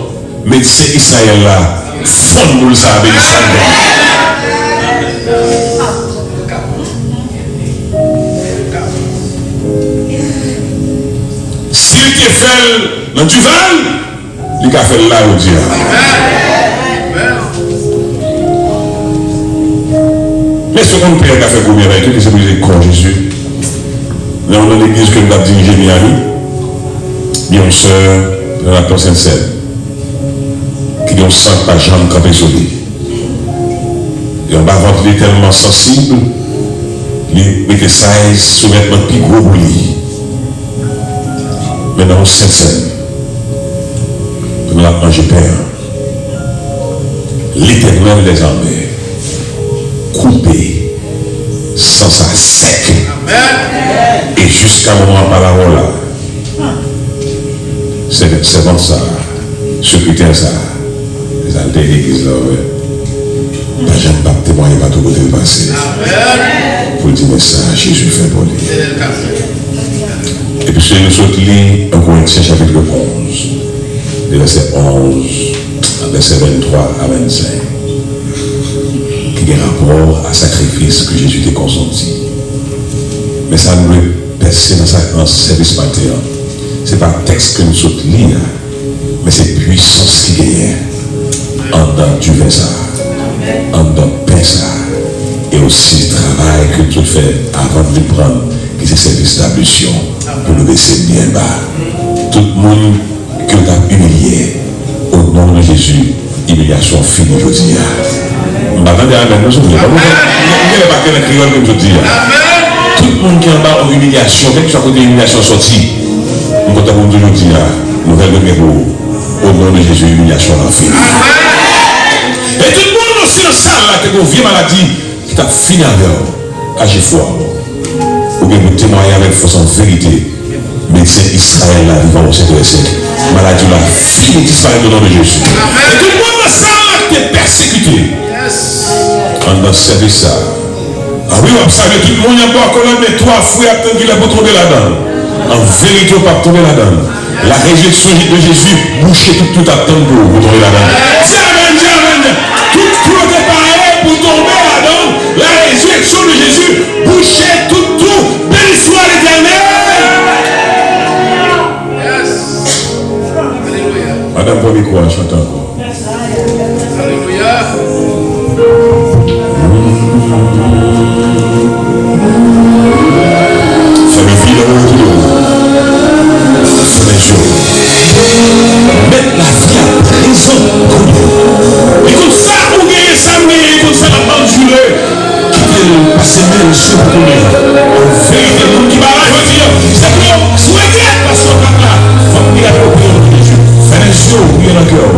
Mais c'est Israël là, fond boule ça, avec s'il te fait dans Duval, il a fait là au Dieu. Mais ce qu'on peut faire combien avec eux, c'est pour les corps Jésus. Là, on a l'église que nous avons dirigée Miami. Bien, on sœur dans la prochaine scène. Qui ont 5 pas jambes campées sur lui. Et on va rentrer tellement sensible, il met des 16 sous-vêtements plus gros pour lui. Maintenant, cette scène, on a mangé père. L'Éternel des armées, coupé, sans arrêt sec. Et jusqu'à un moment par la parole là, c'est bon ça, secrétaire ça, les altés l'église là, pas jamais pas témoigner, pas tout côté passé. Pour dire ça, Jésus fait pour lui. Et puis nous sommes lits en Corinthiens chapitre 11, des versets 11 à verset 23 à 25, qui a rapport à sacrifice que Jésus a consenti. Mais ça nous doit percer dans ce service matin. Ce n'est pas un texte que nous sommes lire, mais c'est puissance qui gagne en dans du vin, en dans pain, et aussi le travail que nous faisons avant de prendre, qui est ce service d'ablution, pour nous laisser bien bas. Tout le monde que nous avons humilié, au nom de Jésus, humiliation finie aujourd'hui. Je m'attends à la même chose. Je ne vais pas faire le criol comme je dis. Tout le monde qui est en bas en humiliation, quel que soit côté humiliation sortie, nous comptons aujourd'hui, nouvelle de Mérou, au nom de Jésus, humiliation en fin. Et tout le monde aussi dans ça, là, que nos vieilles maladies, qui t'a fini avec agir fort. Ou bien vous témoigner avec force en vérité. Médecin Israël, là, vivant au siècle des siècles. Maladie, là, fini disparaître au nom de Jésus. Et tout le monde dans ça, là, qui est persécuté. On a servi ça. Ah oui, on observe tout le monde, il y a pas encore mais 3 fois qu'il a pas tomber là-dedans. En vérité, on pas tomber là-dedans. La résurrection de Jésus bouchait tout à temps pour tomber là-dedans. Amen. Tout est pareil pour tomber là-dedans. La résurrection de Jésus bouchait tout. Béni soit l'Éternel. Alléluia. Madame Bobikoua, chante encore. Alléluia. Mettre la vie à présent. continuer sur tout le monde. En vérité, pour qui barrage, je veux dire, c'est que nous souhaitons parce qu'on va là. Il faut qu'il y ait le cœur de Jésus. Fais les yeux, oubliez le cœur.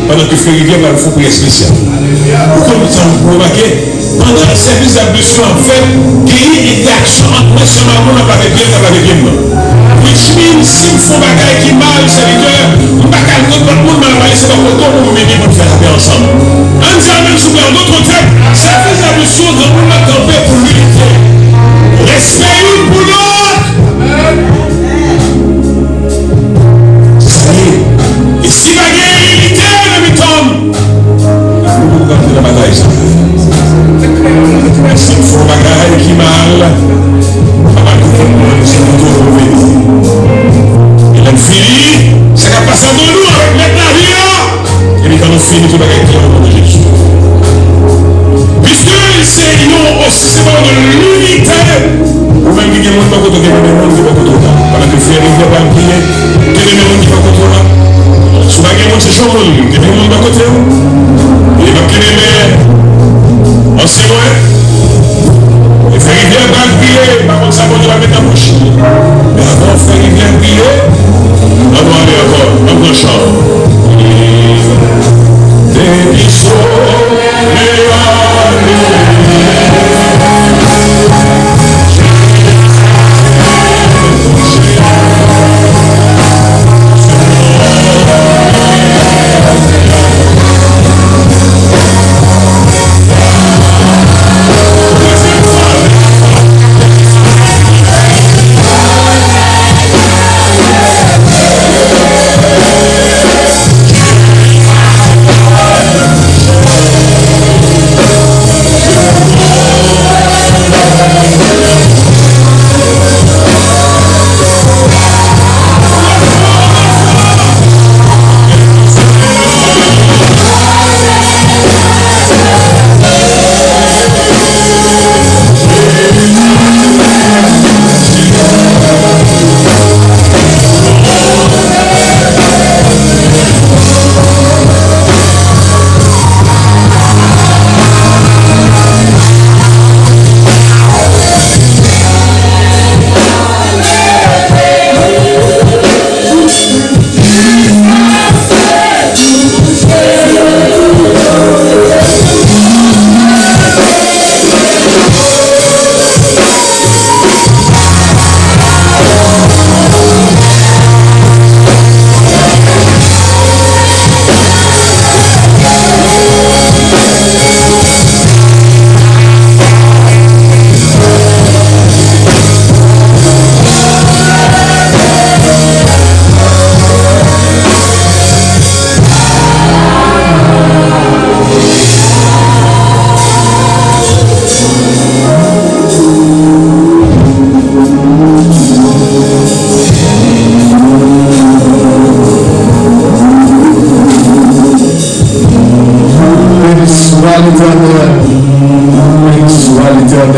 Pendant que Frère Rivière va le faire prière spéciale. Vous remarquez, pendant le service d'ablution, en fait, il y a une action entre moi sur ma main, on va bien, on va bien. Which means, si vous faites un bagage qui mal, serviteur, vous ne pouvez pas le monde, c'est pas pour toi, vous m'aimez pour faire la paix ensemble. En disant même souvent, en d'autres termes, service d'ablution, dans le monde, camper pour l'unité. Respect une pour l'autre. Et si la guerre est unité, le tombe. Vous regardez la bataille, ça. Si vous faites un bagage qui mal, c'est plutôt mauvais. Et là, fini, ça va passer entre nous avec maintenant rien. Et puis quand on finit, tout le bagage qui est au nom de Jésus. Puisque c'est aussi pas de l'unité, ou même qu'il y a un monde qui va contre toi. Pendant que le frère ne va pas prier, qu'il y a un monde qui va contre toi. Si vous avez un monde, c'est chaud, il y a un monde à côté. Il va qu'il aime. On sait loin. Et faire Rivière va prier. Par contre, ça va nous mettre en bouche. Mais avant, faire Rivière prier, on va aller encore. On va chanter. Des bisous, les amis.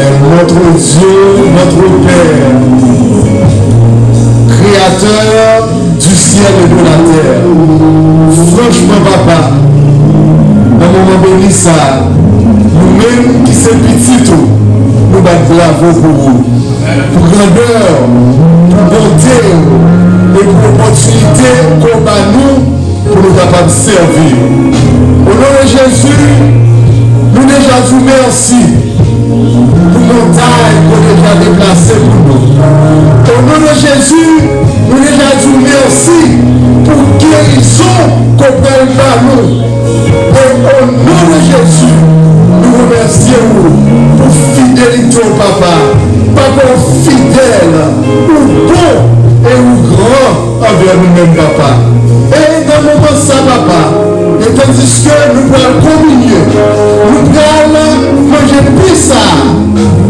Notre Dieu, notre Père, Créateur du ciel et de la terre. Franchement, papa, dans le moment béni ça, nous-mêmes qui sommes petits, nous battons bravo pour vous. Pour grandeur, pour bonté et pour opportunité qu'on bat nous pour nous capables de servir. Au nom de Jésus, nous déjà vous merci pour montagne qu'on a déjà déplacé pour nous. Au nom de Jésus, nous déjà vous merci pour guérison qu'on peut par nous. Et au nom de Jésus, nous remercions pour fidélité au papa. Papa fidèle, ou bon et ou grand envers nous-mêmes, papa. Et dans le moment ça, papa, et tandis que nous allons communier, nous allons manger pizza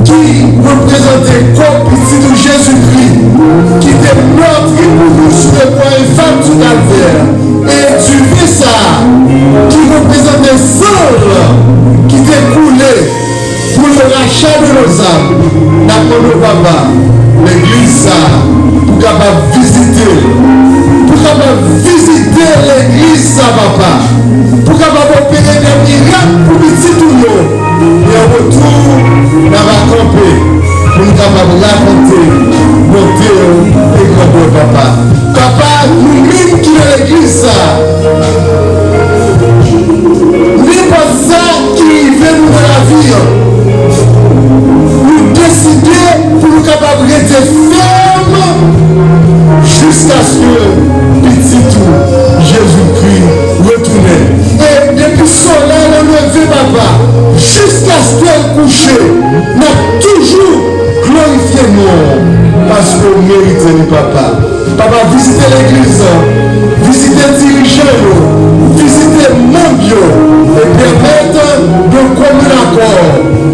qui représente le corps petit de Jésus-Christ, qui était meurtri pour nous sur le point infâme du calvaire. Et du pizza qui représente le sang qui était coulé pour le rachat de nos âmes. N'appelons papa, l'église ça, pour capable visiter l'église ça, papa, pour capable opérer des miracles pour petit tout nous. Et en retour, on va camper pour nous capable raconter bonté et grandeur, papa. Papa, nous-mêmes qui est l'église ça, n'est pas ça qui veut nous dans la vie. Nous décider pour nous capables d'être fermes jusqu'à ce que petit tout Jésus-Christ retourne. Et depuis ce soleil, on levé papa, jusqu'à ce qu'elle couche, n'a toujours glorifié mort parce qu'on mérite le papa. Papa, visitez l'église, visitez les dirigeants, visitez le monde et permettre de commun accord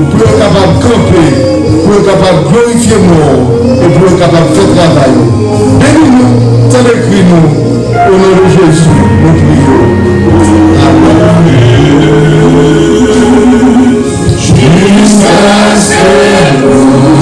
pour être capable de camper, pour être capable de glorifier mort et pour être capable de faire travail. Bénis-nous, t'en écris-nous, au nom de Jésus, nous prions. Amen. Jusqu'à ce que nous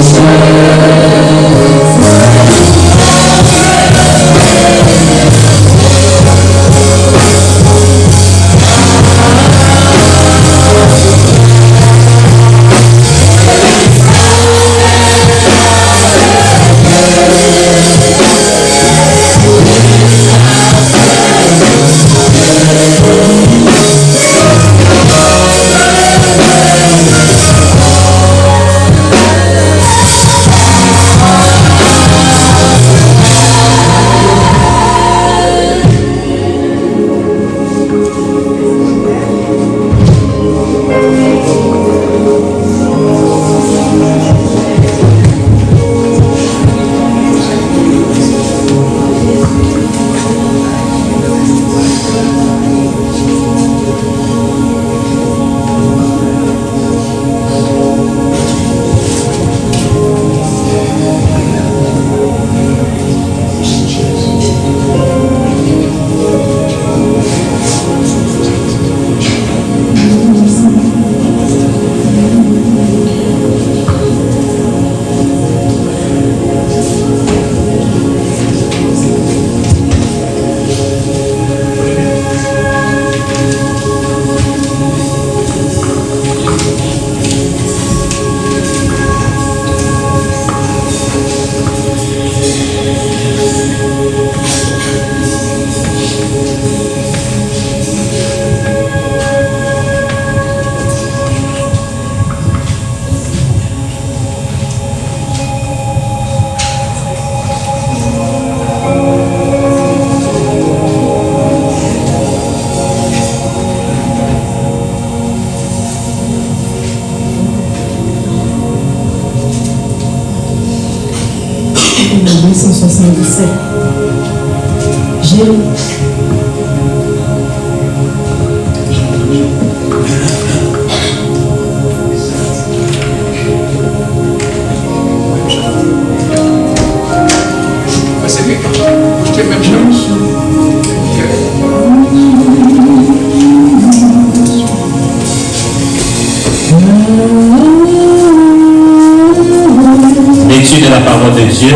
parole de Dieu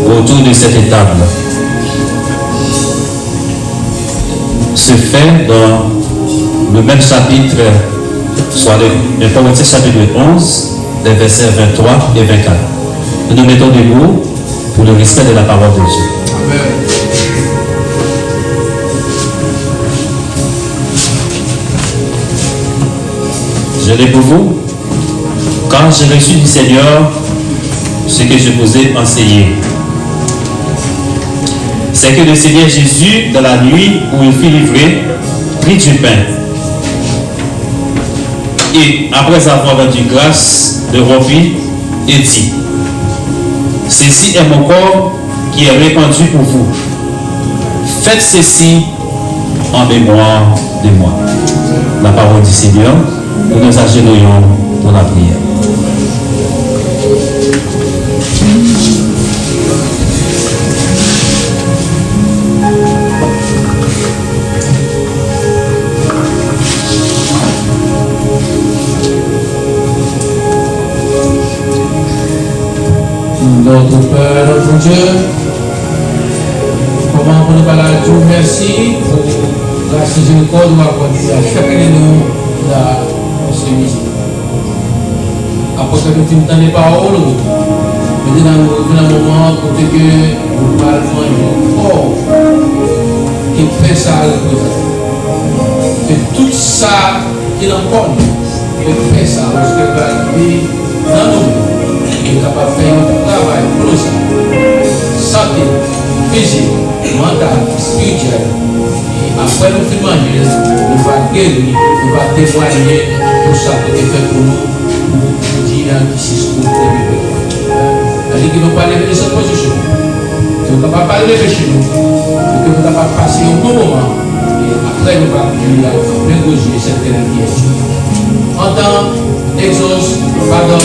autour de cette table se fait dans le même chapitre, soit le Corinthiens chapitre 11, les versets 23 et 24. Nous nous mettons debout pour le respect de la parole de Dieu. Amen. Je l'ai pour vous. Quand j'ai reçu du Seigneur ce que je vous ai enseigné, c'est que le Seigneur Jésus, dans la nuit où il fut livré, prit du pain. Et après avoir rendu grâce, le rompit et dit: ceci est mon corps qui est répandu pour vous. Faites ceci en mémoire de moi. La parole du Seigneur, nous nous agenouillons pour la prière. Notre Père, notre Dieu, comment on ne pas la Dieu, merci pour la miséricorde ou à chacun de nous là, ce midi. Après que nous finissons les paroles, maintenant nous revenons à un moment pour que nous parlons du corps qui fait ça représente. Et tout ça qu'il en connaît, qui fait ça, parce que va arriver dans nous. Il est capable de faire un travail pour ça. Santé, physique, mental, spirituel. Et après le film manger, nous va guérir, nous va témoigner tout ça que est fait pour nous, pour dire qui c'est ce qu'on peut faire. C'est-à-dire qu'il ne faut pas lever de cette position. Nous ne pouvons pas lever chez nous. Nous ne pouvons pas passer un bon moment. Et après, nous allons venir à négocier cette énergie. Entends, exauce, pardon,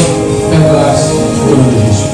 fais grâce. Au nom de Jésus.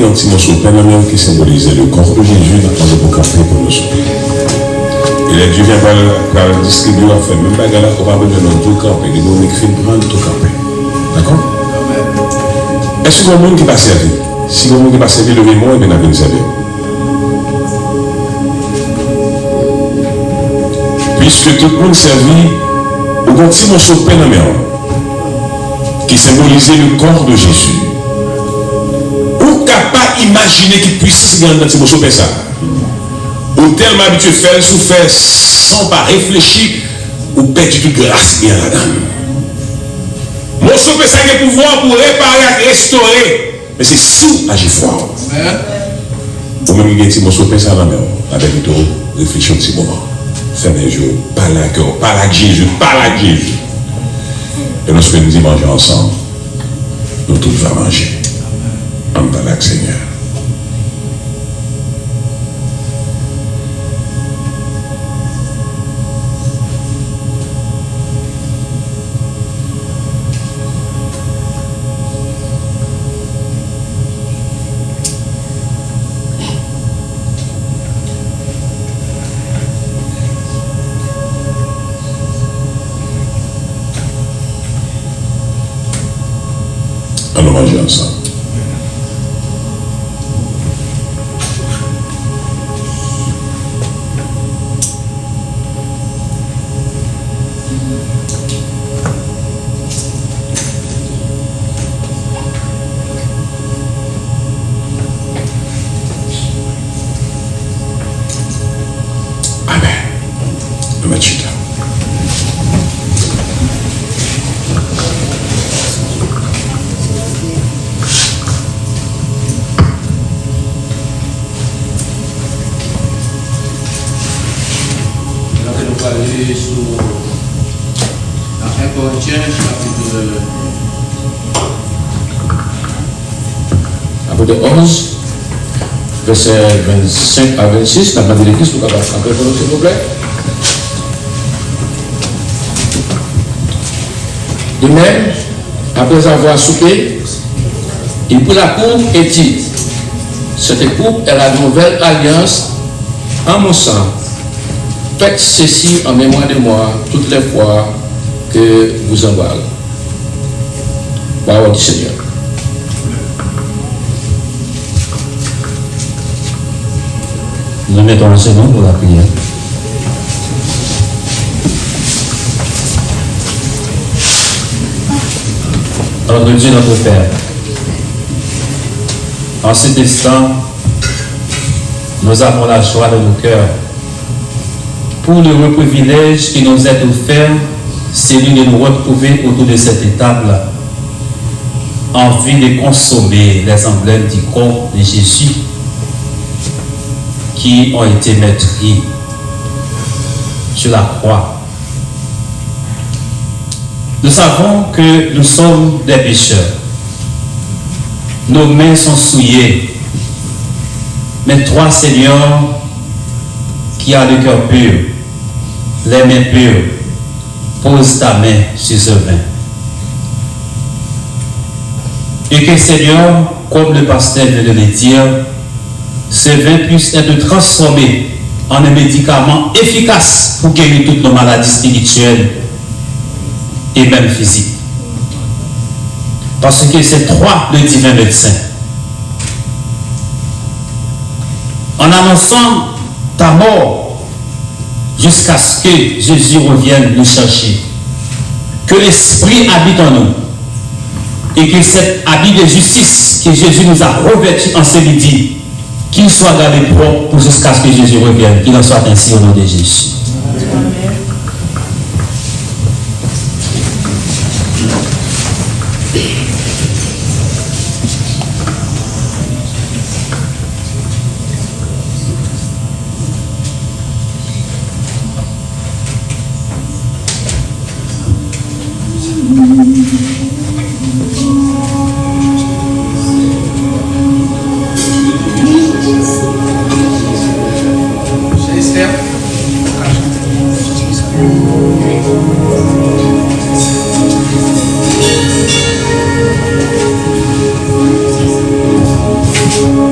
un petit morceau de pain qui symbolisait le corps de Jésus dans le camper pour nous sauver. Et les Dieu vient par distribuer, à faire même bagarre, on va besoin de tout camper, de nous écrire prendre tout camper. D'accord? Est-ce qu'il y a un monde qui va servir? Si il y a un monde qui va servir, levez-moi et bien venez servir. Puisque tout le monde servit au petit morceau de pain dans mer qui symbolisait le corps de Jésus. Ou capable d'imaginer qu'il puisse gagner dans ce morceau de pain ça. Ou tellement habitué à faire, souffert sans pas réfléchir, ou perdre toute grâce bien là-dedans. Morceau de pain ça a le pouvoir pour réparer et restaurer. Mais c'est sous agir fort. Ou même il y a un petit morceau de pain ça dans la mer. Avec le tout, réfléchir un petit moment. Fermez les yeux, parlez à cœur, parlez à Jésus, parlez à Jésus. Et lorsque nous disons manger ensemble, nous tous allons manger. En parlant avec le Seigneur. Allons manger ensemble. Amen. Le match est là. Aller sur 1 Corinthiens chapitre 11 verset 25 à 26. La demandé l'église pour capable frapper pour nous s'il vous plaît. De même, après avoir soupé, il prit la coupe et dit: cette coupe est la nouvelle alliance en mon sang. Faites ceci en mémoire de moi toutes les fois que vous en parlez. Parole du Seigneur. Nous mettons un second pour la prière. Notre Dieu, notre Père, en cet instant, nous avons la joie de nos cœurs pour le privilège qui nous est offert, celui de nous retrouver autour de cette table en vue de consommer les emblèmes du corps de Jésus qui ont été meurtris sur la croix. Nous savons que nous sommes des pécheurs. Nos mains sont souillées. Mais toi, Seigneur, qui as le cœur pur, les mains pures, pose ta main sur ce vin. Et que, Seigneur, comme le pasteur vient de le dire, ce vin puisse être transformé en un médicament efficace pour guérir toutes nos maladies spirituelles et même physiques. Parce que c'est toi le divin médecin. En annonçant ta mort jusqu'à ce que Jésus revienne nous chercher, que l'Esprit habite en nous et que cet habit de justice que Jésus nous a revêtu en ce midi, qu'il soit gardé propre jusqu'à ce que Jésus revienne. Qu'il en soit ainsi au nom de Jésus. Amen.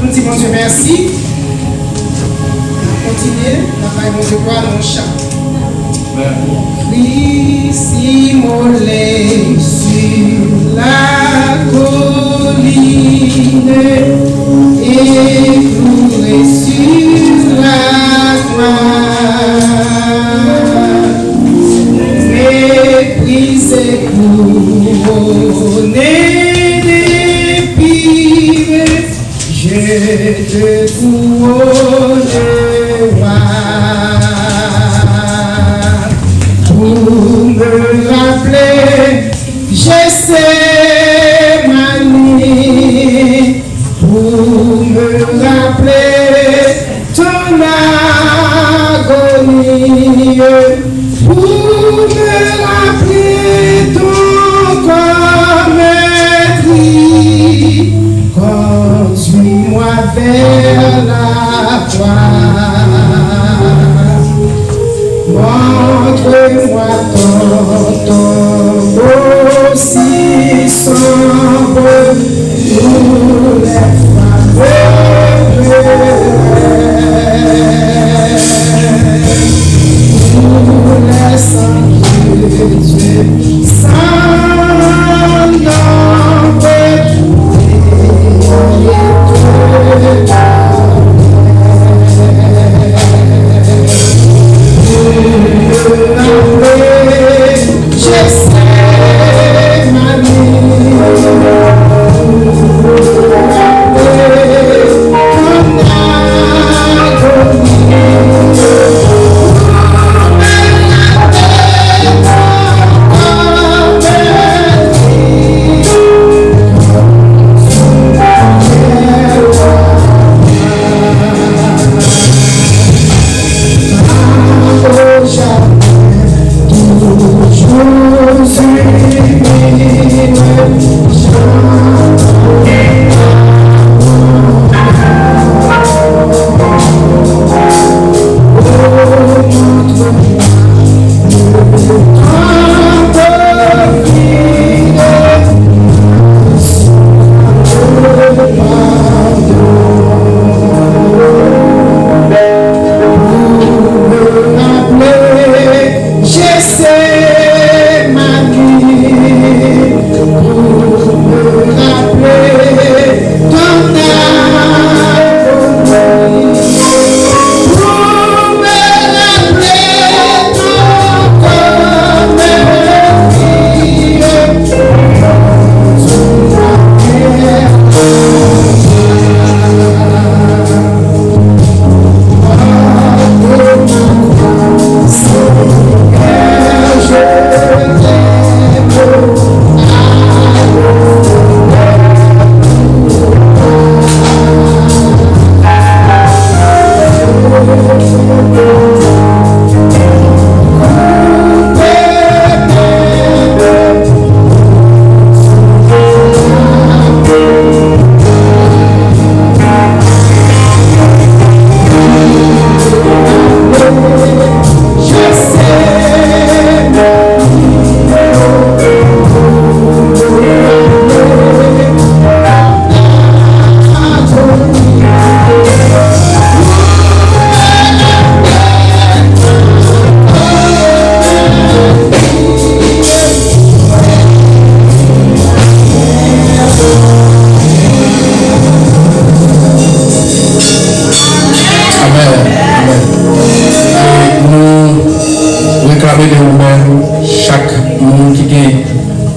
Nous disons mon Dieu merci. Continuez, la paix mon Dieu gloire dans mon chant. Christ immolé sur la colline et cloué sur la croix, méprisé, couronné d'épines, je te couronne roi. Pour me rappeler, Gethsémani, pour me rappeler ton agonie, pour me rappeler ton corps meurtri, conduis-moi vers la croix. Montre-moi ton beau si sombre, nous les femmes nous laissons Dieu sans nombre.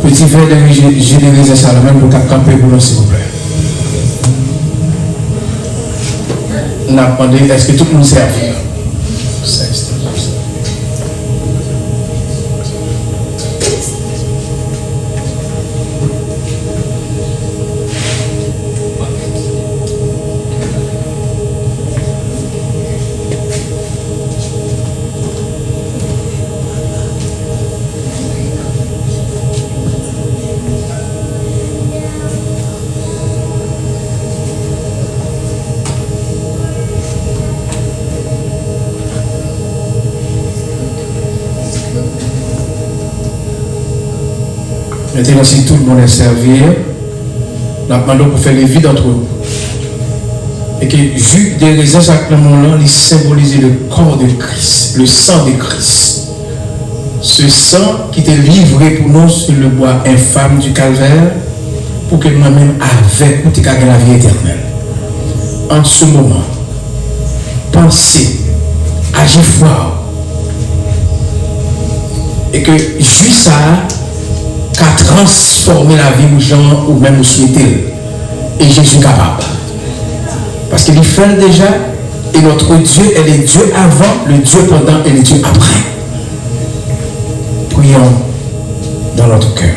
Petit frère de Générise Salomon pour camper pour nous, s'il vous plaît. On a demandé, est-ce que tout le monde sait à faire? Maintenant, si tout le monde est servi, nous demandons pour faire les vies d'entre vous. Et que jus des raisins sacrement-là, il symbolise le corps de Christ, le sang de Christ. Ce sang qui était livré pour nous sur le bois infâme du calvaire, pour que nous-mêmes, avec nous, ayons la vie éternelle. En ce moment, pensez, agissez fort. Et que jus ça a transformé la vie aux gens ou même aux souhaiter. Et Jésus est capable. Parce qu'il fait déjà, et notre Dieu est le Dieu avant, le Dieu pendant et le Dieu après. Prions dans notre cœur.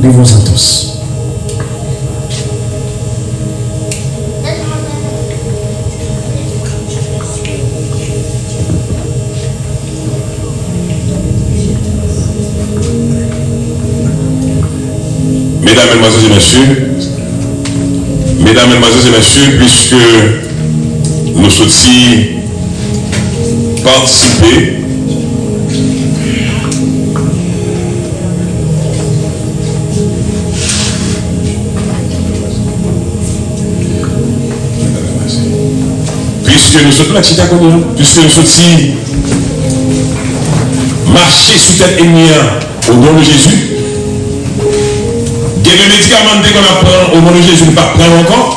Levons à tous. Mesdames, Mesdemoiselles et Messieurs, Mesdames, Mesdemoiselles et Messieurs, puisque nous sommes participer puisque nous sommes puisque nous sommes marcher sous tête ennemie au nom de Jésus. Il y a des médicaments qu'on apprend au nom de Jésus, ne pas prendre encore.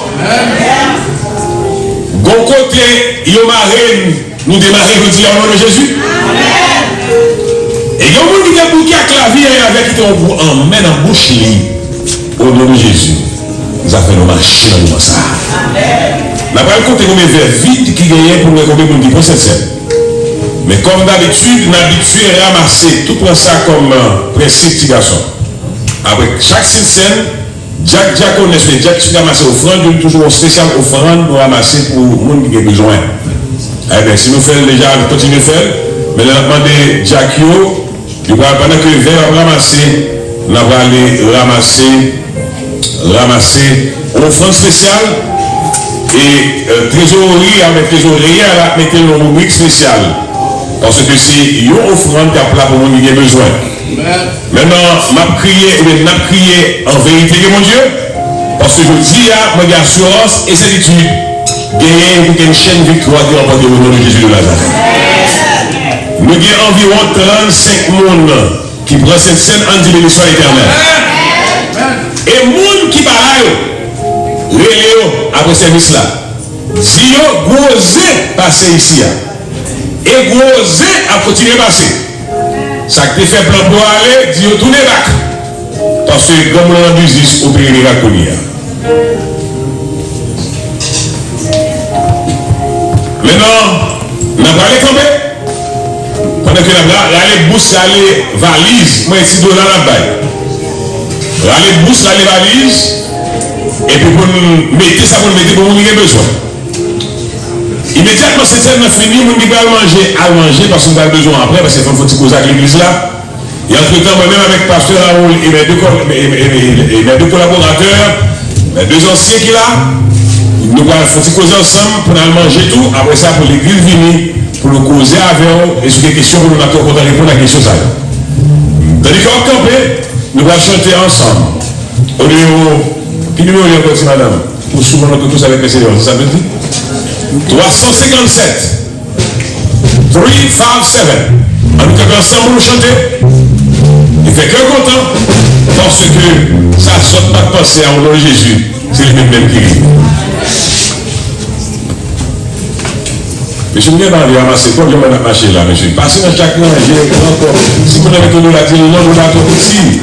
Bon côté, il y a marine, nous démarrer au nom de Jésus. Et il y a un monde qui a bouqué à clavier avec qui on emmène en bouche au nom de Jésus. Nous avons fait nos marcher dans le monde ça. Nous avons compté combien de vers vite qui gagnent pour nous combien de monde qui prend cette scène. Mais comme d'habitude, nous habitués à ramasser, tout prend ça comme principe, petit garçon. Avec chaque scène, Jack connaît ce que Jack se ramasse offrande, toujours une spéciale offrande pour ramasser pour le monde qui a besoin. Eh bien, si nous faisons déjà, nous continuons à faire, mais nous avons demandé Jack, pendant que le verre va ramasser, nous allons aller ramasser une offrande spéciale et trésorerie avec trésorerie, elle va mettre une rubrique spéciale. Parce que c'est une offrande qui a plat pour le monde qui a besoin. Maintenant, m'a crié en vérité que mon Dieu, parce que je dis à mon assurance et certitude, gagner une chaîne victoire qui remporte au nom de Jésus de Nazareth. Nous avons environ 35 personnes qui prennent cette scène en dit bénédiction éternelle. Et les gens qui parlent, après ce service là, si vous osez passer ici, et vous osez à continuer à passer. Ça qui fait plan pour aller, dit tournez back. Parce que comme on a dit, au pays de la collière. Maintenant, on a parlé camper. Pendant que la bousse, la valise, moi, ici, $1 la baille. La bousse, la valise, et puis pour nous mettre ça, pour nous mettre pour nous qui a besoin. Immédiatement, c'est tellement fini, nous devons manger parce qu'on a besoin après, parce qu'il faut causer avec l'église là. Et entre-temps, moi-même avec Pasteur Raoul et mes deux collaborateurs, mes deux anciens qui là, nous allons causer ensemble pour aller manger tout. Après ça, pour l'église venir, pour nous causer avec eux et sur des questions pour nous mettre pour répondre à la question. Tandis qu'en campé, nous allons chanter ensemble. Au niveau, qui numéro est encore, madame? Pour souvent nous tous avec les seigneurs, ça veut dire 357 357. En tout cas, ensemble nous chanter. Il fait que content parce que ça ne saute pas de penser au nom de Jésus. C'est le même qui rit. Mais je me dis, on ramasser quoi, je vais marcher là, monsieur. Passez dans chaque main, j'ai encore. Si vous avez tenu la télé, non, vous l'avez tout ici.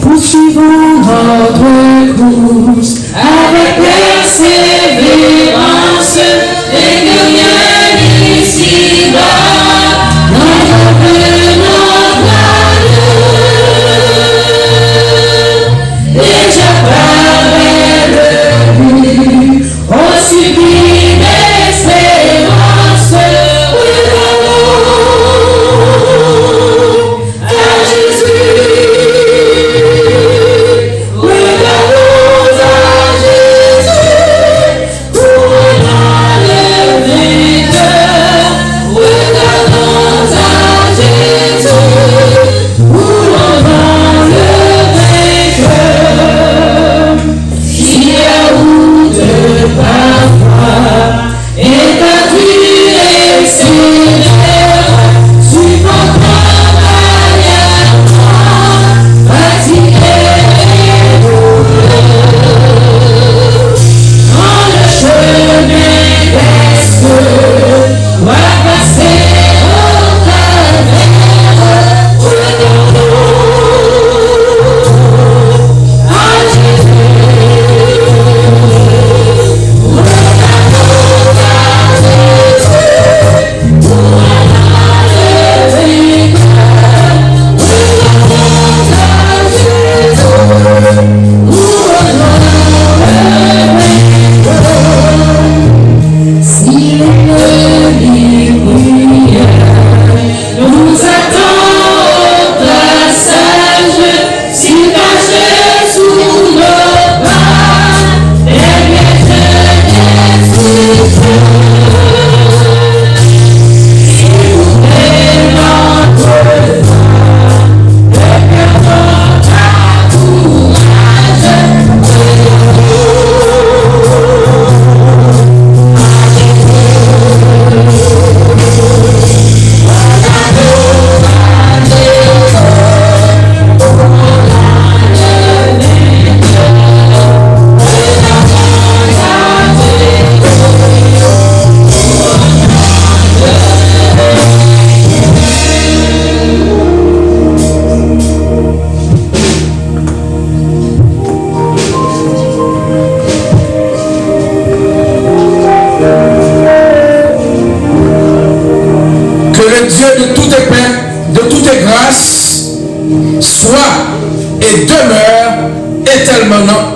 Poursuivons notre course avec persévérance et que rien ici-bas n'entrave notre allure.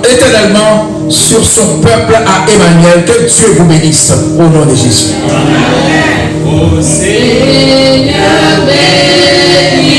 éternellement sur son peuple à Emmanuel. Que Dieu vous bénisse au nom de Jésus. Au Seigneur béni.